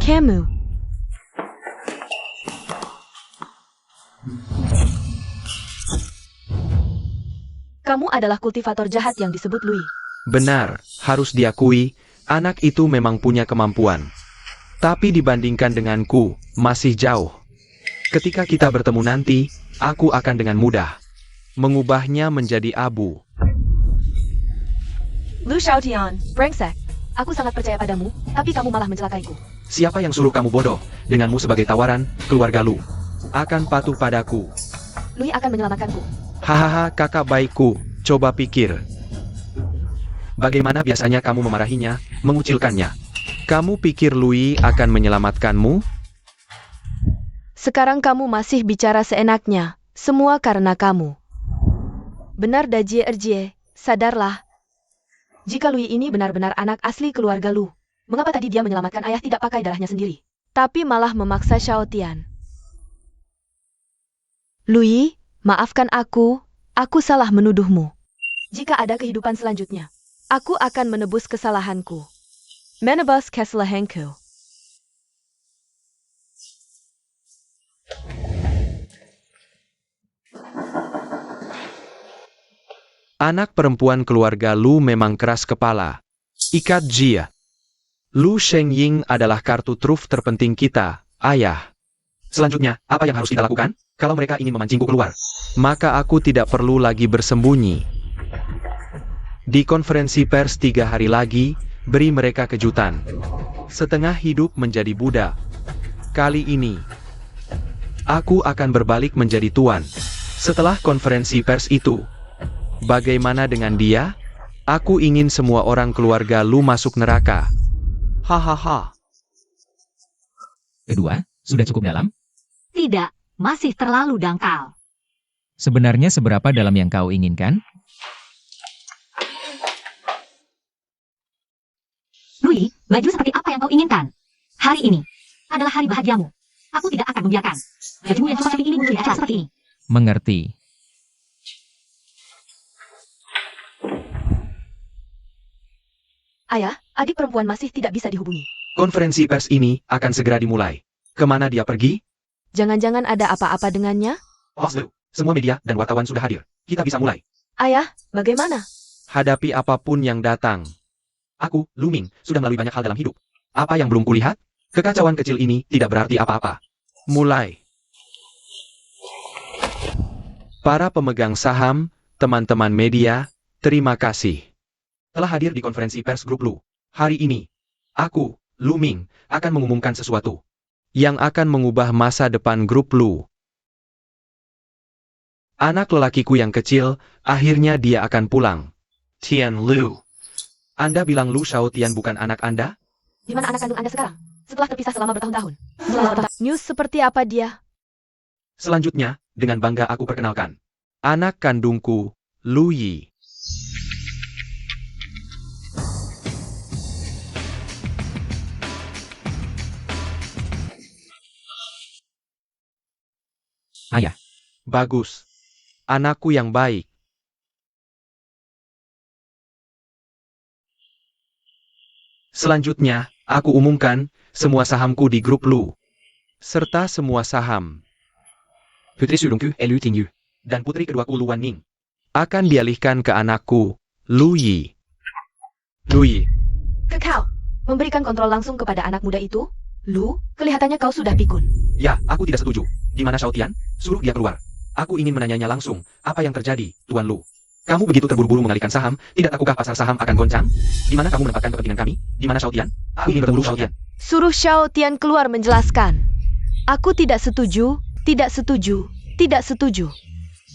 Kamu. Kamu adalah kultivator jahat yang disebut Lui. Benar, harus diakui, anak itu memang punya kemampuan. Tapi dibandingkan denganku, masih jauh. Ketika kita bertemu nanti, aku akan dengan mudah mengubahnya menjadi abu. Lu Xiaotian, brengsek. Aku sangat percaya padamu, tapi kamu malah mencelakaiku. Siapa yang suruh kamu bodoh? Denganmu sebagai tawaran, keluarga Lu akan patuh padaku. Lui akan menyelamatkanku. Hahaha, kakak baikku, coba pikir. Bagaimana biasanya kamu memarahinya, mengucilkannya? Kamu pikir Lui akan menyelamatkanmu? Sekarang kamu masih bicara seenaknya. Semua karena kamu. Benar Dajie Erjie, sadarlah. Jika Lui ini benar-benar anak asli keluarga Lu, mengapa tadi dia menyelamatkan ayah tidak pakai darahnya sendiri, tapi malah memaksa Xiaotian? Lui, maafkan aku salah menuduhmu. Jika ada kehidupan selanjutnya, aku akan menebus kesalahanku. Menebus kesalahanku. Anak perempuan keluarga Lu memang keras kepala. Ikat Jia. Lu Shengying adalah kartu truf terpenting kita, ayah. Selanjutnya, apa yang harus kita lakukan? Kalau mereka ingin memancingku keluar, maka aku tidak perlu lagi bersembunyi. Di konferensi pers 3 hari lagi, beri mereka kejutan. Setengah hidup menjadi budak. Kali ini, aku akan berbalik menjadi tuan. Setelah konferensi pers itu, bagaimana dengan dia? Aku ingin semua orang keluarga Lu masuk neraka. Hahaha. Kedua, sudah cukup dalam? Tidak, masih terlalu dangkal. Sebenarnya seberapa dalam yang kau inginkan? Lui, baju seperti apa yang kau inginkan? Hari ini adalah hari bahagiamu. Aku tidak akan membiarkan bajumu yang seperti ini muncul di acara seperti ini. Mengerti. Ayah, adik perempuan masih tidak bisa dihubungi. Konferensi pers ini akan segera dimulai. Kemana dia pergi? Jangan-jangan ada apa-apa dengannya? Lu, semua media dan wartawan sudah hadir. Kita bisa mulai. Ayah, bagaimana? Hadapi apapun yang datang. Aku, Lu Ming, sudah melalui banyak hal dalam hidup. Apa yang belum kulihat? Kekacauan kecil ini tidak berarti apa-apa. Mulai. Para pemegang saham, teman-teman media, terima kasih telah hadir di konferensi pers grup Lu. Hari ini, aku, Lu Ming, akan mengumumkan sesuatu yang akan mengubah masa depan grup Lu. Anak lelakiku yang kecil, akhirnya dia akan pulang. Tian Lu. Anda bilang Lu Shaotian bukan anak Anda? Di mana anak kandung Anda sekarang? Setelah terpisah selama bertahun-tahun. News seperti apa dia? Selanjutnya, dengan bangga aku perkenalkan anak kandungku, Lu Yi. Ayah. Bagus. Anakku yang baik. Selanjutnya, aku umumkan semua sahamku di grup Lu. Serta semua saham. Putri sulungku, Lu Tingyu, dan putri keduaku Lu Wanning akan dialihkan ke anakku, Lu Yi. Lu Yi. Kekau, memberikan kontrol langsung kepada anak muda itu? Lu, kelihatannya kau sudah pikun. Ya, aku tidak setuju. Di mana Shaotian? Suruh dia keluar. Aku ingin menanyanya langsung. Apa yang terjadi, Tuan Lu? Kamu begitu terburu-buru mengalihkan saham, tidak takukah pasar saham akan goncang? Di mana kamu menempatkan kepentingan kami? Di mana Shaotian? Aku ingin bertemu Shaotian. Suruh Xiaotian keluar menjelaskan. Aku tidak setuju, tidak setuju, tidak setuju.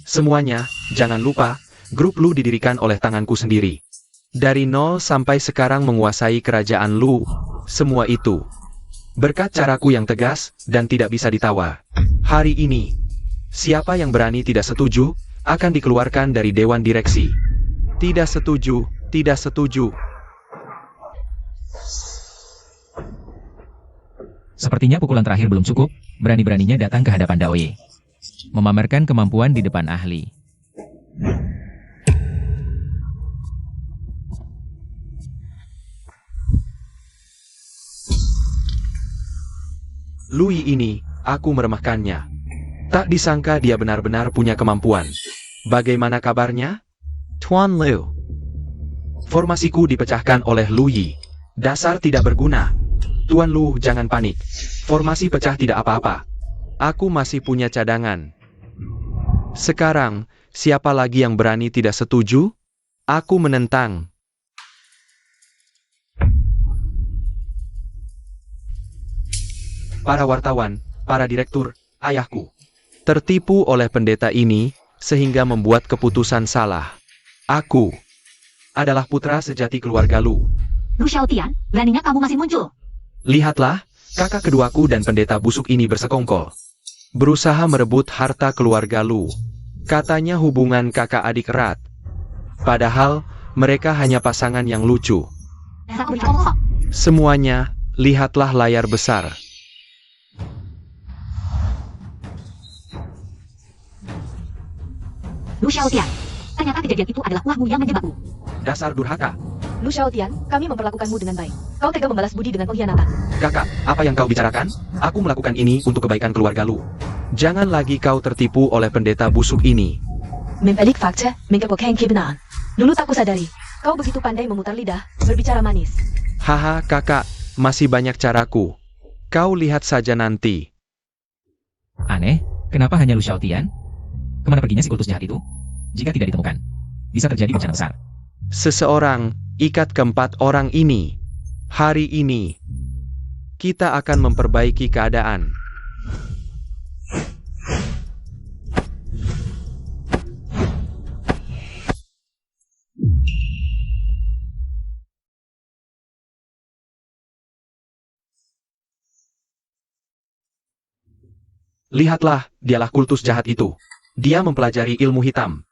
Semuanya, jangan lupa, grup Lu didirikan oleh tanganku sendiri. Dari nol sampai sekarang menguasai kerajaan Lu. Semua itu berkat caraku yang tegas dan tidak bisa ditawar. Hari ini, siapa yang berani tidak setuju, akan dikeluarkan dari Dewan Direksi. Tidak setuju, tidak setuju. Sepertinya pukulan terakhir belum cukup, berani-beraninya datang ke hadapan Daoye. Memamerkan kemampuan di depan ahli. Lui ini, aku meremehkannya. Tak disangka dia benar-benar punya kemampuan. Bagaimana kabarnya? Tuan Liu. Formasiku dipecahkan oleh Lu Yi. Dasar tidak berguna. Tuan Lu, jangan panik. Formasi pecah tidak apa-apa. Aku masih punya cadangan. Sekarang, siapa lagi yang berani tidak setuju? Aku menentang. Para wartawan, para direktur, ayahku tertipu oleh pendeta ini, sehingga membuat keputusan salah. Aku adalah putra sejati keluarga Lu. Lu Xiaotian, beraninya kamu masih muncul. Lihatlah, kakak keduaku dan pendeta busuk ini bersekongkol. Berusaha merebut harta keluarga Lu. Katanya hubungan kakak adik erat. Padahal, mereka hanya pasangan yang lucu. Dasar bercongkok. Semuanya, lihatlah layar besar. Lu Xiaotian, ternyata kejadian itu adalah ulahmu yang menjebakku. Dasar durhaka. Lu Xiaotian, kami memperlakukanmu dengan baik. Kau tega membalas budi dengan pengkhianatan. Kakak, apa yang kau bicarakan? Aku melakukan ini untuk kebaikan keluarga Lu. Jangan lagi kau tertipu oleh pendeta busuk ini. Mempelik fakta, mengkepokan kebenaran. Dulu tak kusadari, kau begitu pandai memutar lidah, berbicara manis. Haha, kakak, masih banyak caraku. Kau lihat saja nanti. Aneh, kenapa hanya Lu Xiaotian? Kemana perginya si kultus jahat itu? Jika tidak ditemukan, bisa terjadi bencana besar. Seseorang, ikat keempat orang ini. Hari ini, kita akan memperbaiki keadaan. Lihatlah, dialah kultus jahat itu. Dia mempelajari ilmu hitam.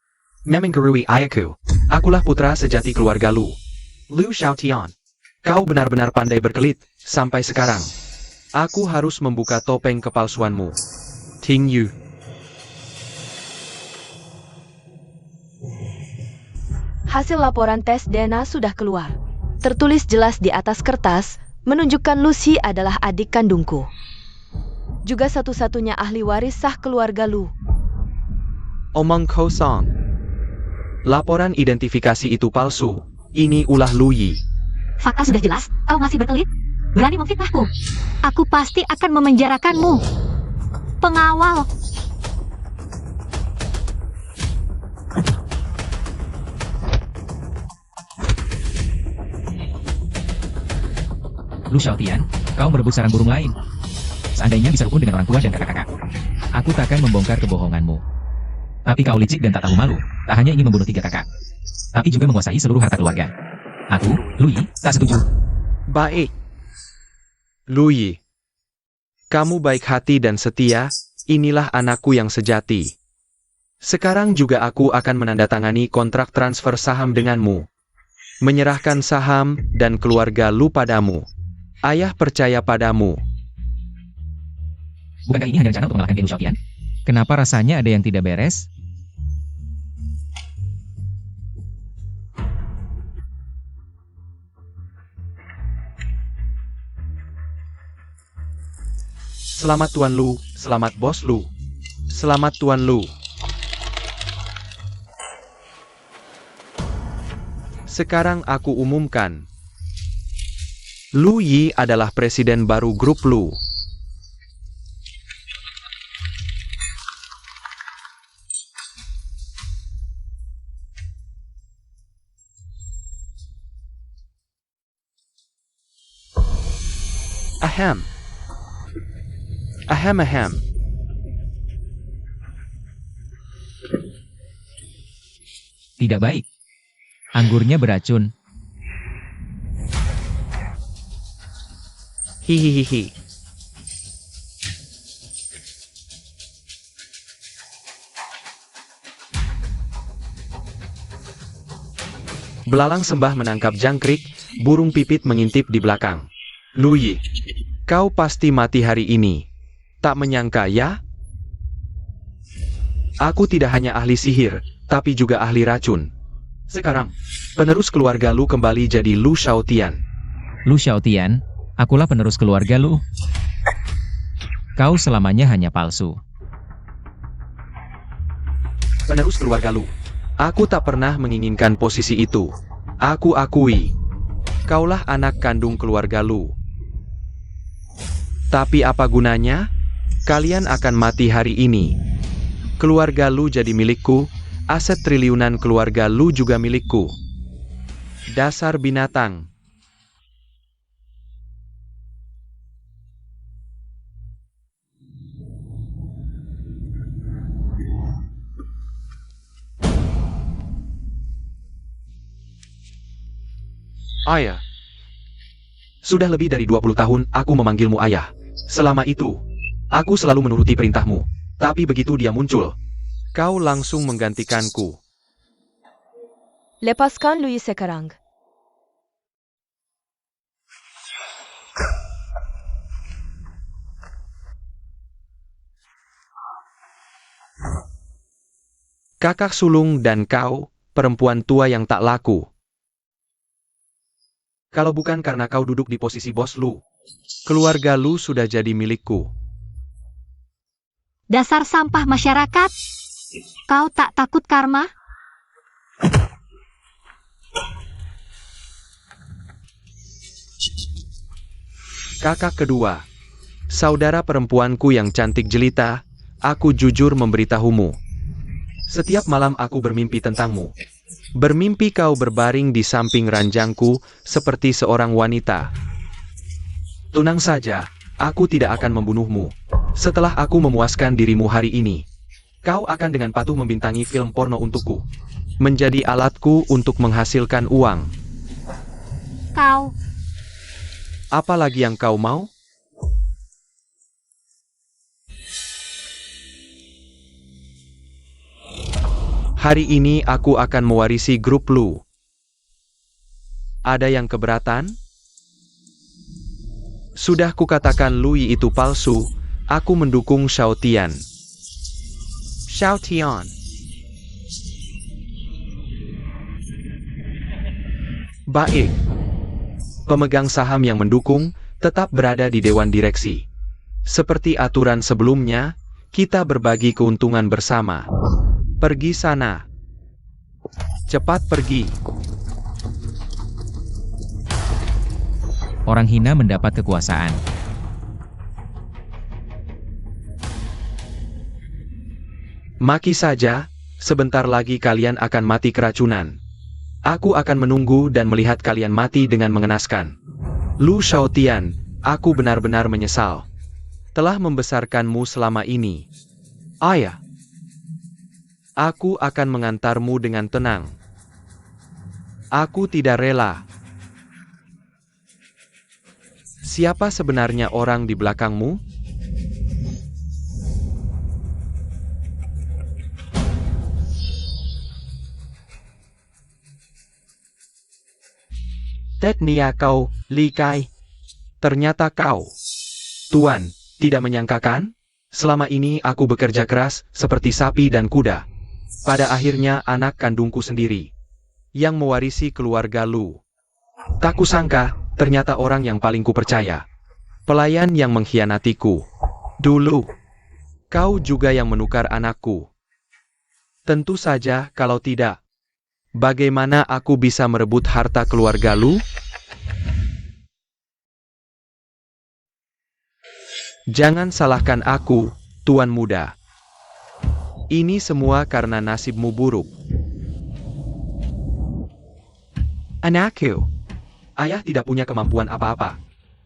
Memenggerui ayahku. Akulah putra sejati keluarga Lu. Lu Xiaotian. Kau benar-benar pandai berkelit, sampai sekarang. Aku harus membuka topeng kepalsuanmu. Ting Yu. Hasil laporan tes DNA sudah keluar. Tertulis jelas di atas kertas, menunjukkan Lucy adalah adik kandungku. Juga satu-satunya ahli waris sah keluarga Lu. Omong kosong. Laporan identifikasi itu palsu. Ini ulah Lu Yi. Fakta sudah jelas, kau masih berkelit? Berani memfitnahku? Aku pasti akan memenjarakanmu. Pengawal. Lu Xiaotian, kau merebut sarang burung lain. Seandainya bisa rukun dengan orang tua dan kakak-kakak, aku takkan membongkar kebohonganmu. Tapi kau licik dan tak tahu malu, tak hanya ingin membunuh 3 kakak, tapi juga menguasai seluruh harta keluarga. Aku, Lu Yi, tak setuju. Baik. Lu Yi. Kamu baik hati dan setia, inilah anakku yang sejati. Sekarang juga aku akan menandatangani kontrak transfer saham denganmu. Menyerahkan saham dan keluarga Lu padamu. Ayah percaya padamu. Bukankah ini hanya rencana untuk mengalahkan Lu Xiaotian? Kenapa rasanya ada yang tidak beres? Selamat Tuan Lu, selamat Bos Lu. Selamat Tuan Lu. Sekarang aku umumkan. Lu Yi adalah presiden baru grup Lu. Ahem. Ahem. Tidak baik. Anggurnya beracun. Hihihihi. Belalang sembah menangkap jangkrik, burung pipit mengintip di belakang. Lu Yi, kau pasti mati hari ini. Tak menyangka ya? Aku tidak hanya ahli sihir, tapi juga ahli racun. Sekarang, penerus keluarga Lu kembali jadi Lu Shaotian. Lu Xiaotian, akulah penerus keluarga Lu. Kau selamanya hanya palsu. Penerus keluarga Lu. Aku tak pernah menginginkan posisi itu. Aku akui. Kaulah anak kandung keluarga Lu. Tapi apa gunanya? Kalian akan mati hari ini. Keluarga Lu jadi milikku, aset triliunan keluarga Lu juga milikku. Dasar binatang. Ayah. Sudah lebih dari 20 tahun aku memanggilmu ayah. Selama itu, aku selalu menuruti perintahmu. Tapi begitu dia muncul, kau langsung menggantikanku. Lepaskan Louis sekarang. Kakak sulung dan kau, perempuan tua yang tak laku. Kalau bukan karena kau duduk di posisi bos Lu, keluarga Lu sudah jadi milikku. Dasar sampah masyarakat. Kau tak takut karma? Kakak kedua, saudara perempuanku yang cantik jelita, aku jujur memberitahumu. Setiap malam aku bermimpi tentangmu. Bermimpi kau berbaring di samping ranjangku seperti seorang wanita. Tenang saja, aku tidak akan membunuhmu. Setelah aku memuaskan dirimu hari ini, kau akan dengan patuh membintangi film porno untukku. Menjadi alatku untuk menghasilkan uang. Kau. Apa lagi yang kau mau? Hari ini aku akan mewarisi grup Lu. Ada yang keberatan? Sudah kukatakan Lui itu palsu, aku mendukung Shaotian. Shaotian. Baik. Pemegang saham yang mendukung tetap berada di dewan direksi. Seperti aturan sebelumnya, kita berbagi keuntungan bersama. Pergi sana. Cepat pergi. Orang hina mendapat kekuasaan. Maki saja, sebentar lagi kalian akan mati keracunan. Aku akan menunggu dan melihat kalian mati dengan mengenaskan. Lu Shaotian, aku benar-benar menyesal. Telah membesarkanmu selama ini. Ayah. Aku akan mengantarmu dengan tenang. Aku tidak rela. Siapa sebenarnya orang di belakangmu? Tetnia kau, Li Kai. Ternyata kau. Tuan, tidak menyangka kan? Selama ini aku bekerja keras, seperti sapi dan kuda. Pada akhirnya anak kandungku sendiri, yang mewarisi keluarga Lu. Tak kusangka, ternyata orang yang paling kupercaya. Pelayan yang mengkhianatiku. Dulu, kau juga yang menukar anakku. Tentu saja kalau tidak. Bagaimana aku bisa merebut harta keluarga Lu? Jangan salahkan aku, Tuan Muda. Ini semua karena nasibmu buruk. Anakku, ayah tidak punya kemampuan apa-apa.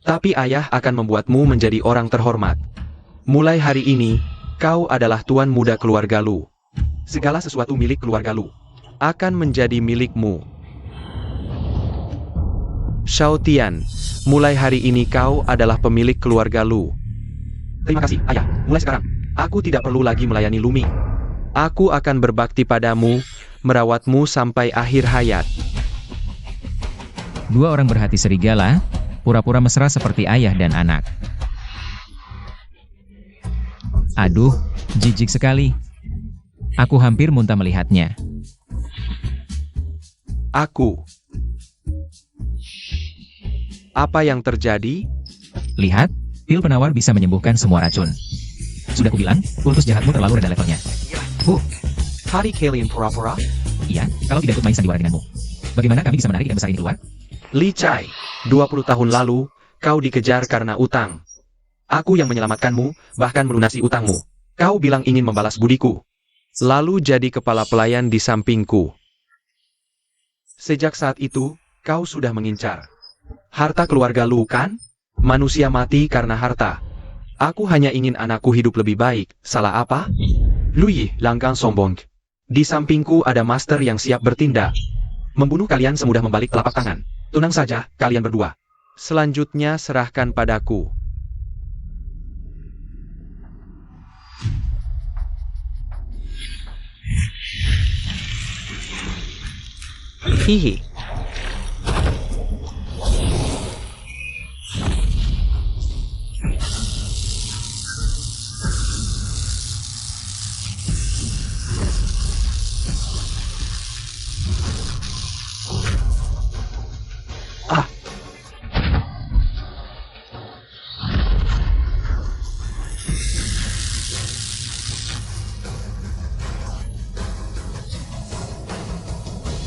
Tapi ayah akan membuatmu menjadi orang terhormat. Mulai hari ini, kau adalah tuan muda keluarga Lu. Segala sesuatu milik keluarga Lu akan menjadi milikmu. Xiao Tian, mulai hari ini kau adalah pemilik keluarga Lu. Terima kasih, Ayah. Mulai sekarang, aku tidak perlu lagi melayani Lumi. Aku akan berbakti padamu, merawatmu sampai akhir hayat. Dua orang berhati serigala, pura-pura mesra seperti ayah dan anak. Aduh, jijik sekali. Aku hampir muntah melihatnya. Apa yang terjadi? Lihat, pil penawar bisa menyembuhkan semua racun. Sudah kubilang, kultus jahatmu terlalu rendah levelnya. Hari kalian pura-pura? Iya, kalau tidak ikut main sandiwara denganmu. Bagaimana kami bisa menarik ikan besar ini keluar? Li Chai, 20 tahun lalu, kau dikejar karena utang. Aku yang menyelamatkanmu, bahkan melunasi utangmu. Kau bilang ingin membalas budiku. Lalu jadi kepala pelayan di sampingku. Sejak saat itu, kau sudah mengincar harta keluarga Lu, kan? Manusia mati karena harta. Aku hanya ingin anakku hidup lebih baik. Salah apa? Lu Yi, langgang sombong. Di sampingku ada master yang siap bertindak. Membunuh kalian semudah membalik telapak tangan. Tenang saja, kalian berdua. Selanjutnya serahkan padaku. Hihi.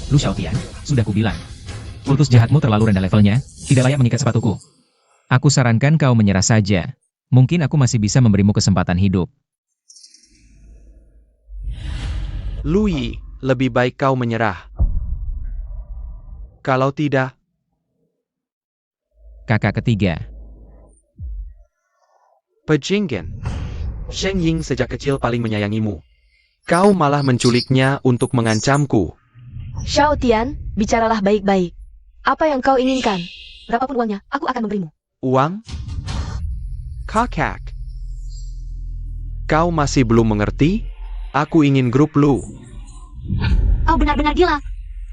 Lu Xiao Tian, sudah kubilang. Kultus jahatmu terlalu rendah levelnya, tidak layak mengikat sepatuku. Aku sarankan kau menyerah saja. Mungkin aku masih bisa memberimu kesempatan hidup. Lu Yi, lebih baik kau menyerah. Kalau tidak, Kakak ketiga. Pejinggen. Sheng Ying sejak kecil paling menyayangimu. Kau malah menculiknya untuk mengancamku. Xiao Tian, bicaralah baik-baik. Apa yang kau inginkan? Berapapun uangnya, aku akan memberimu. Uang? Kakak. Kau masih belum mengerti? Aku ingin grup Lu. Kau benar-benar gila.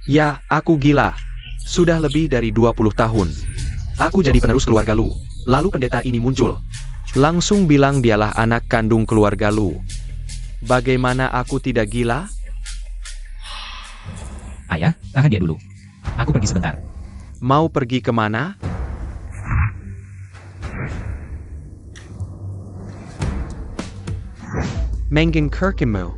Ya, aku gila. Sudah lebih dari 20 tahun. Aku jadi penerus keluarga Lu. Lalu pendeta ini muncul. Langsung bilang dialah anak kandung keluarga Lu. Bagaimana aku tidak gila? Ayah, tahan dia dulu. Aku pergi sebentar. Mau pergi kemana? Mengen Kirkimu.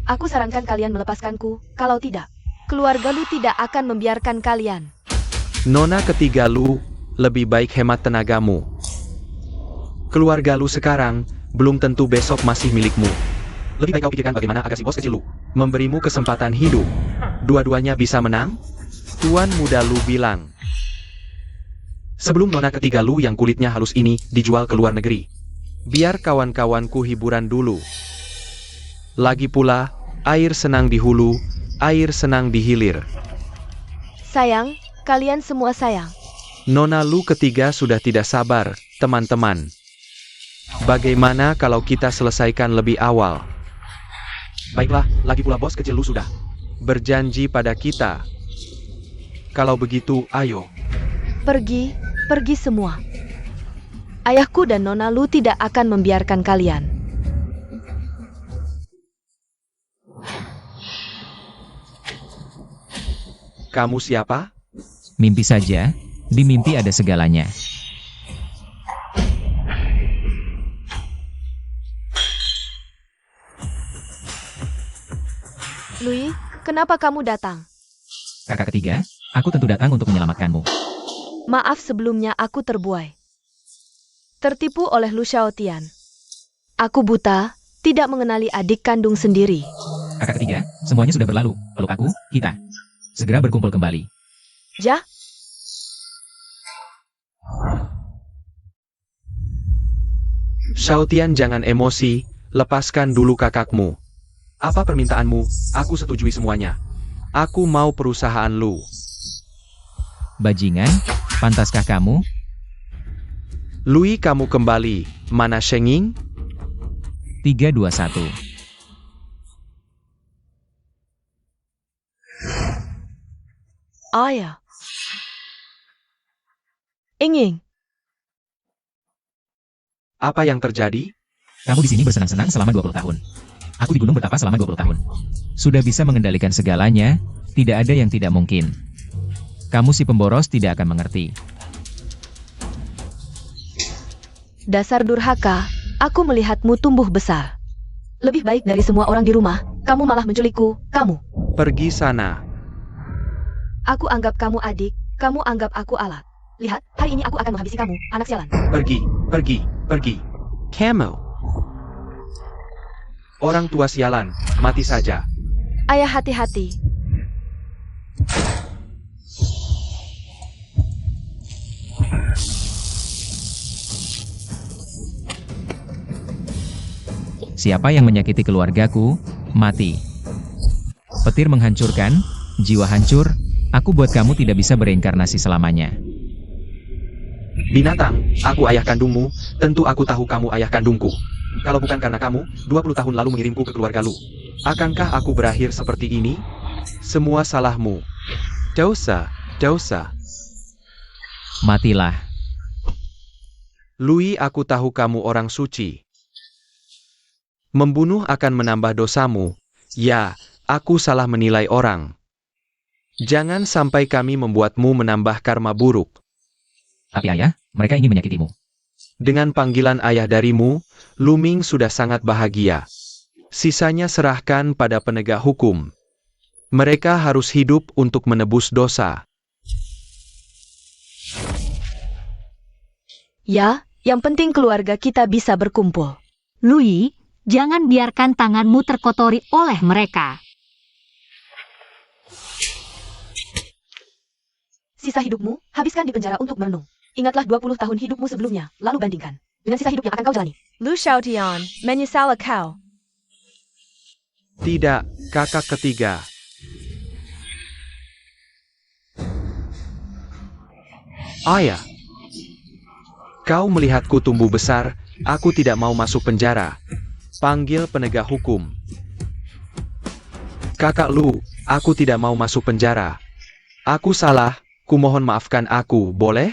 Aku sarankan kalian melepaskanku, kalau tidak, keluarga Lu tidak akan membiarkan kalian. Nona ketiga Lu, lebih baik hemat tenagamu. Keluarga Lu sekarang, belum tentu besok masih milikmu. Lebih baik kau pikirkan bagaimana agar si bos kecil Lu memberimu kesempatan hidup. Dua-duanya bisa menang? Tuan muda Lu bilang. Sebelum nona ketiga Lu yang kulitnya halus ini dijual ke luar negeri. Biar kawan-kawanku hiburan dulu. Lagi pula, air senang di hulu, air senang di hilir. Sayang, kalian semua sayang. Nona Lu ketiga sudah tidak sabar, teman-teman. Bagaimana kalau kita selesaikan lebih awal? Baiklah, lagi pula bos kecil Lu sudah berjanji pada kita. Kalau begitu, ayo. Pergi semua. Ayahku dan Nona Lu tidak akan membiarkan kalian. Kamu siapa? Mimpi saja, di mimpi ada segalanya. Lui, kenapa kamu datang? Kakak ketiga, aku tentu datang untuk menyelamatkanmu. Maaf sebelumnya aku terbuai. Tertipu oleh Lu Xiao Tian. Aku buta, tidak mengenali adik kandung sendiri. Kakak ketiga, semuanya sudah berlalu. Peluk aku, kita segera berkumpul kembali. Jah, Xiaotian, jangan emosi, lepaskan dulu kakakmu. Apa permintaanmu? Aku setujui semuanya. Aku mau perusahaan Lu. Bajingan, pantaskah kamu? Lui, kamu kembali. Mana Shenging? 3, 2, 1. Ayah. Inging. Apa yang terjadi? Kamu di sini bersenang-senang selama 20 tahun. Aku di gunung bertapa selama 20 tahun. Sudah bisa mengendalikan segalanya, tidak ada yang tidak mungkin. Kamu si pemboros tidak akan mengerti. Dasar durhaka, aku melihatmu tumbuh besar. Lebih baik dari semua orang di rumah, kamu malah menculikku, kamu. Pergi sana. Aku anggap kamu adik, kamu anggap aku alat. Lihat, hari ini aku akan menghabisi kamu, anak sialan. Pergi, pergi, pergi. Kamu. Orang tua sialan, mati saja. Ayah, hati-hati. Siapa yang menyakiti keluargaku, mati. Petir menghancurkan, jiwa hancur, aku buat kamu tidak bisa bereinkarnasi selamanya. Binatang, aku ayah kandungmu, tentu aku tahu kamu ayah kandungku. Kalau bukan karena kamu, 20 tahun lalu mengirimku ke keluarga Lu. Akankah aku berakhir seperti ini? Semua salahmu. Dosa, dosa. Matilah. Lui, aku tahu kamu orang suci. Membunuh akan menambah dosamu. Ya, aku salah menilai orang. Jangan sampai kami membuatmu menambah karma buruk. Tapi ayah, mereka ingin menyakitimu. Dengan panggilan ayah darimu, Luming sudah sangat bahagia. Sisanya serahkan pada penegak hukum. Mereka harus hidup untuk menebus dosa. Ya, yang penting keluarga kita bisa berkumpul. Lui, jangan biarkan tanganmu terkotori oleh mereka. Sisa hidupmu, habiskan di penjara untuk merenung. Ingatlah 20 tahun hidupmu sebelumnya, lalu bandingkan dengan sisa hidup yang akan kau jalani. Lu Xiaotian, menyesal kau. Tidak, kakak ketiga. Ayah, kau melihatku tumbuh besar, aku tidak mau masuk penjara. Panggil penegak hukum. Kakak Lu, aku tidak mau masuk penjara. Aku salah, kumohon maafkan aku, boleh?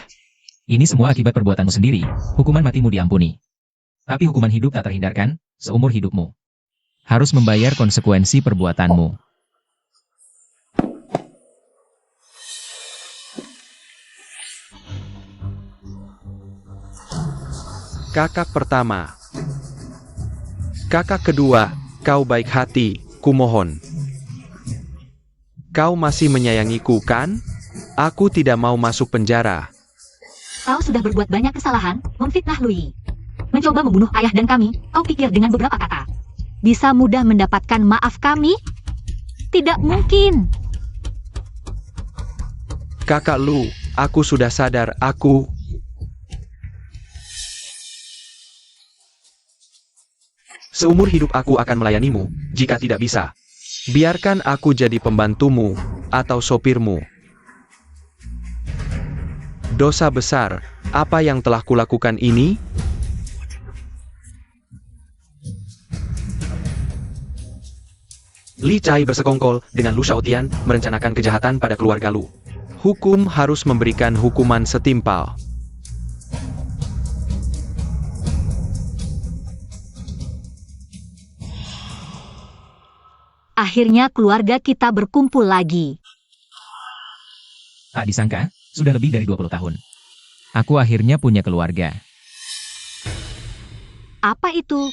Ini semua akibat perbuatanmu sendiri, hukuman matimu diampuni. Tapi hukuman hidup tak terhindarkan, seumur hidupmu. Harus membayar konsekuensi perbuatanmu. Kakak pertama. Kakak kedua, kau baik hati, kumohon. Kau masih menyayangiku, kan? Aku tidak mau masuk penjara. Kau sudah berbuat banyak kesalahan, memfitnah Lui. Mencoba membunuh ayah dan kami, kau pikir dengan beberapa kata bisa mudah mendapatkan maaf kami? Tidak mungkin. Kakak Lu, aku sudah sadar, aku... Seumur hidup aku akan melayanimu, jika tidak bisa. Biarkan aku jadi pembantumu, atau sopirmu. Dosa besar, apa yang telah kulakukan ini? Li Chai bersekongkol dengan Lu Xiaotian merencanakan kejahatan pada keluarga Lu. Hukum harus memberikan hukuman setimpal. Akhirnya keluarga kita berkumpul lagi. Tak disangka, sudah lebih dari 20 tahun. Aku akhirnya punya keluarga. Apa itu?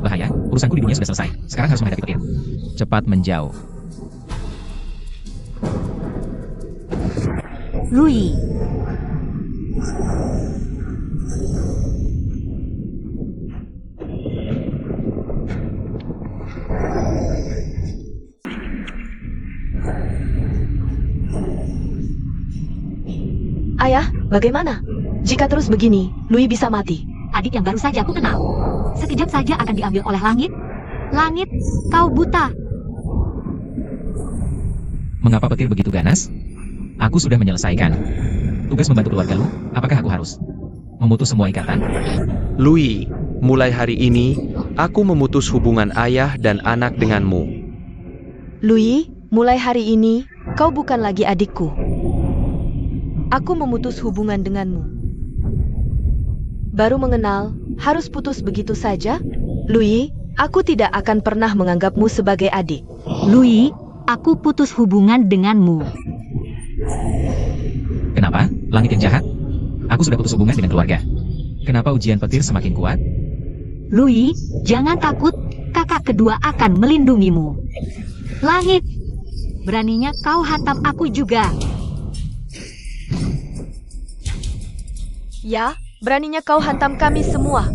Bahaya, urusanku di dunia sudah selesai. Sekarang harus menghadapi petir. Cepat menjauh. Lui. Ayah, bagaimana? Jika terus begini, Louis bisa mati. Adik yang baru saja aku kenal. Sekejap saja akan diambil oleh langit. Langit, kau buta. Mengapa petir begitu ganas? Aku sudah menyelesaikan tugas membantu keluarga lu. Apakah aku harus memutus semua ikatan? Louis, mulai hari ini, aku memutus hubungan ayah dan anak denganmu. Louis, mulai hari ini, kau bukan lagi adikku. Aku memutus hubungan denganmu. Baru mengenal, harus putus begitu saja? Louis, aku tidak akan pernah menganggapmu sebagai adik. Louis, aku putus hubungan denganmu. Kenapa? Langit yang jahat? Aku sudah putus hubungan dengan keluarga. Kenapa ujian petir semakin kuat? Louis, jangan takut. Kakak kedua akan melindungimu. Langit, beraninya kau hantam aku juga. Ya, beraninya kau hantam kami semua.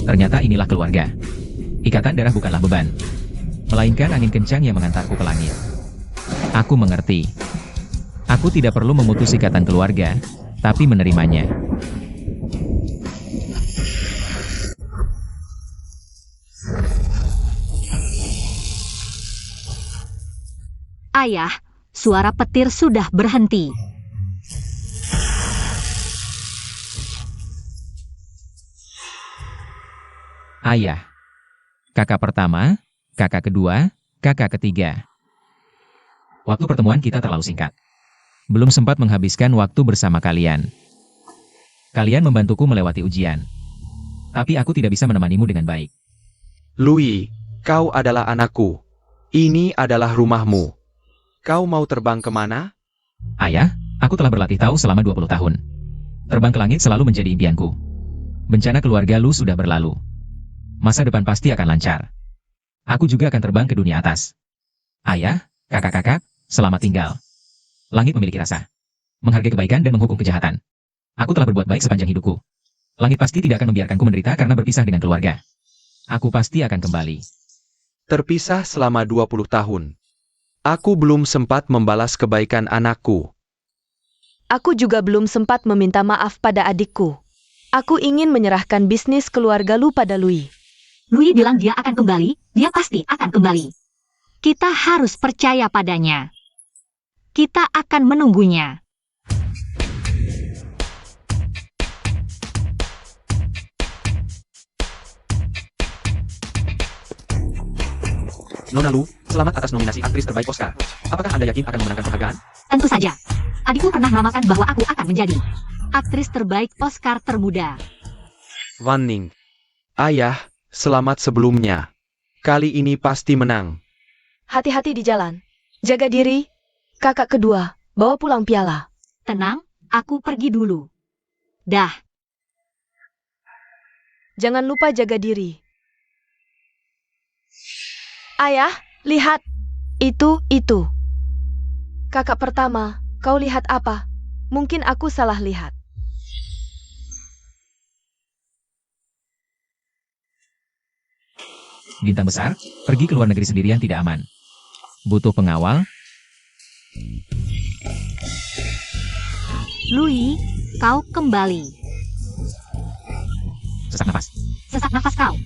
Ternyata inilah keluarga. Ikatan darah bukanlah beban, melainkan angin kencang yang mengantarku ke langit. Aku mengerti. Aku tidak perlu memutus ikatan keluarga, tapi menerimanya. Ayah, suara petir sudah berhenti. Ayah. Kakak pertama, kakak kedua, kakak ketiga. Waktu pertemuan kita terlalu singkat. Belum sempat menghabiskan waktu bersama kalian. Kalian membantuku melewati ujian. Tapi aku tidak bisa menemanimu dengan baik. Louis, kau adalah anakku. Ini adalah rumahmu. Kau mau terbang kemana? Ayah, aku telah berlatih tahu selama 20 tahun. Terbang ke langit selalu menjadi impianku. Bencana keluarga lu sudah berlalu. Masa depan pasti akan lancar. Aku juga akan terbang ke dunia atas. Ayah, kakak-kakak, selamat tinggal. Langit memiliki rasa. Menghargai kebaikan dan menghukum kejahatan. Aku telah berbuat baik sepanjang hidupku. Langit pasti tidak akan membiarkanku menderita karena berpisah dengan keluarga. Aku pasti akan kembali. Terpisah selama 20 tahun. Aku belum sempat membalas kebaikan anakku. Aku juga belum sempat meminta maaf pada adikku. Aku ingin menyerahkan bisnis keluarga lu pada Louis. Louis bilang dia akan kembali, dia pasti akan kembali. Kita harus percaya padanya. Kita akan menunggunya. Nona Lu, selamat atas nominasi aktris terbaik Oscar. Apakah Anda yakin akan memenangkan penghargaan? Tentu saja. Adikku pernah menamakan bahwa aku akan menjadi aktris terbaik Oscar termuda. Van Ning. Ayah, selamat sebelumnya. Kali ini pasti menang. Hati-hati di jalan. Jaga diri. Kakak kedua, bawa pulang piala. Tenang, aku pergi dulu. Dah. Jangan lupa jaga diri. Ayah, lihat. Itu. Kakak pertama, kau lihat apa? Mungkin aku salah lihat. Bintang besar, pergi ke luar negeri sendirian tidak aman. Butuh pengawal. Louis, kau kembali. Sesak nafas. Sesak nafas kau.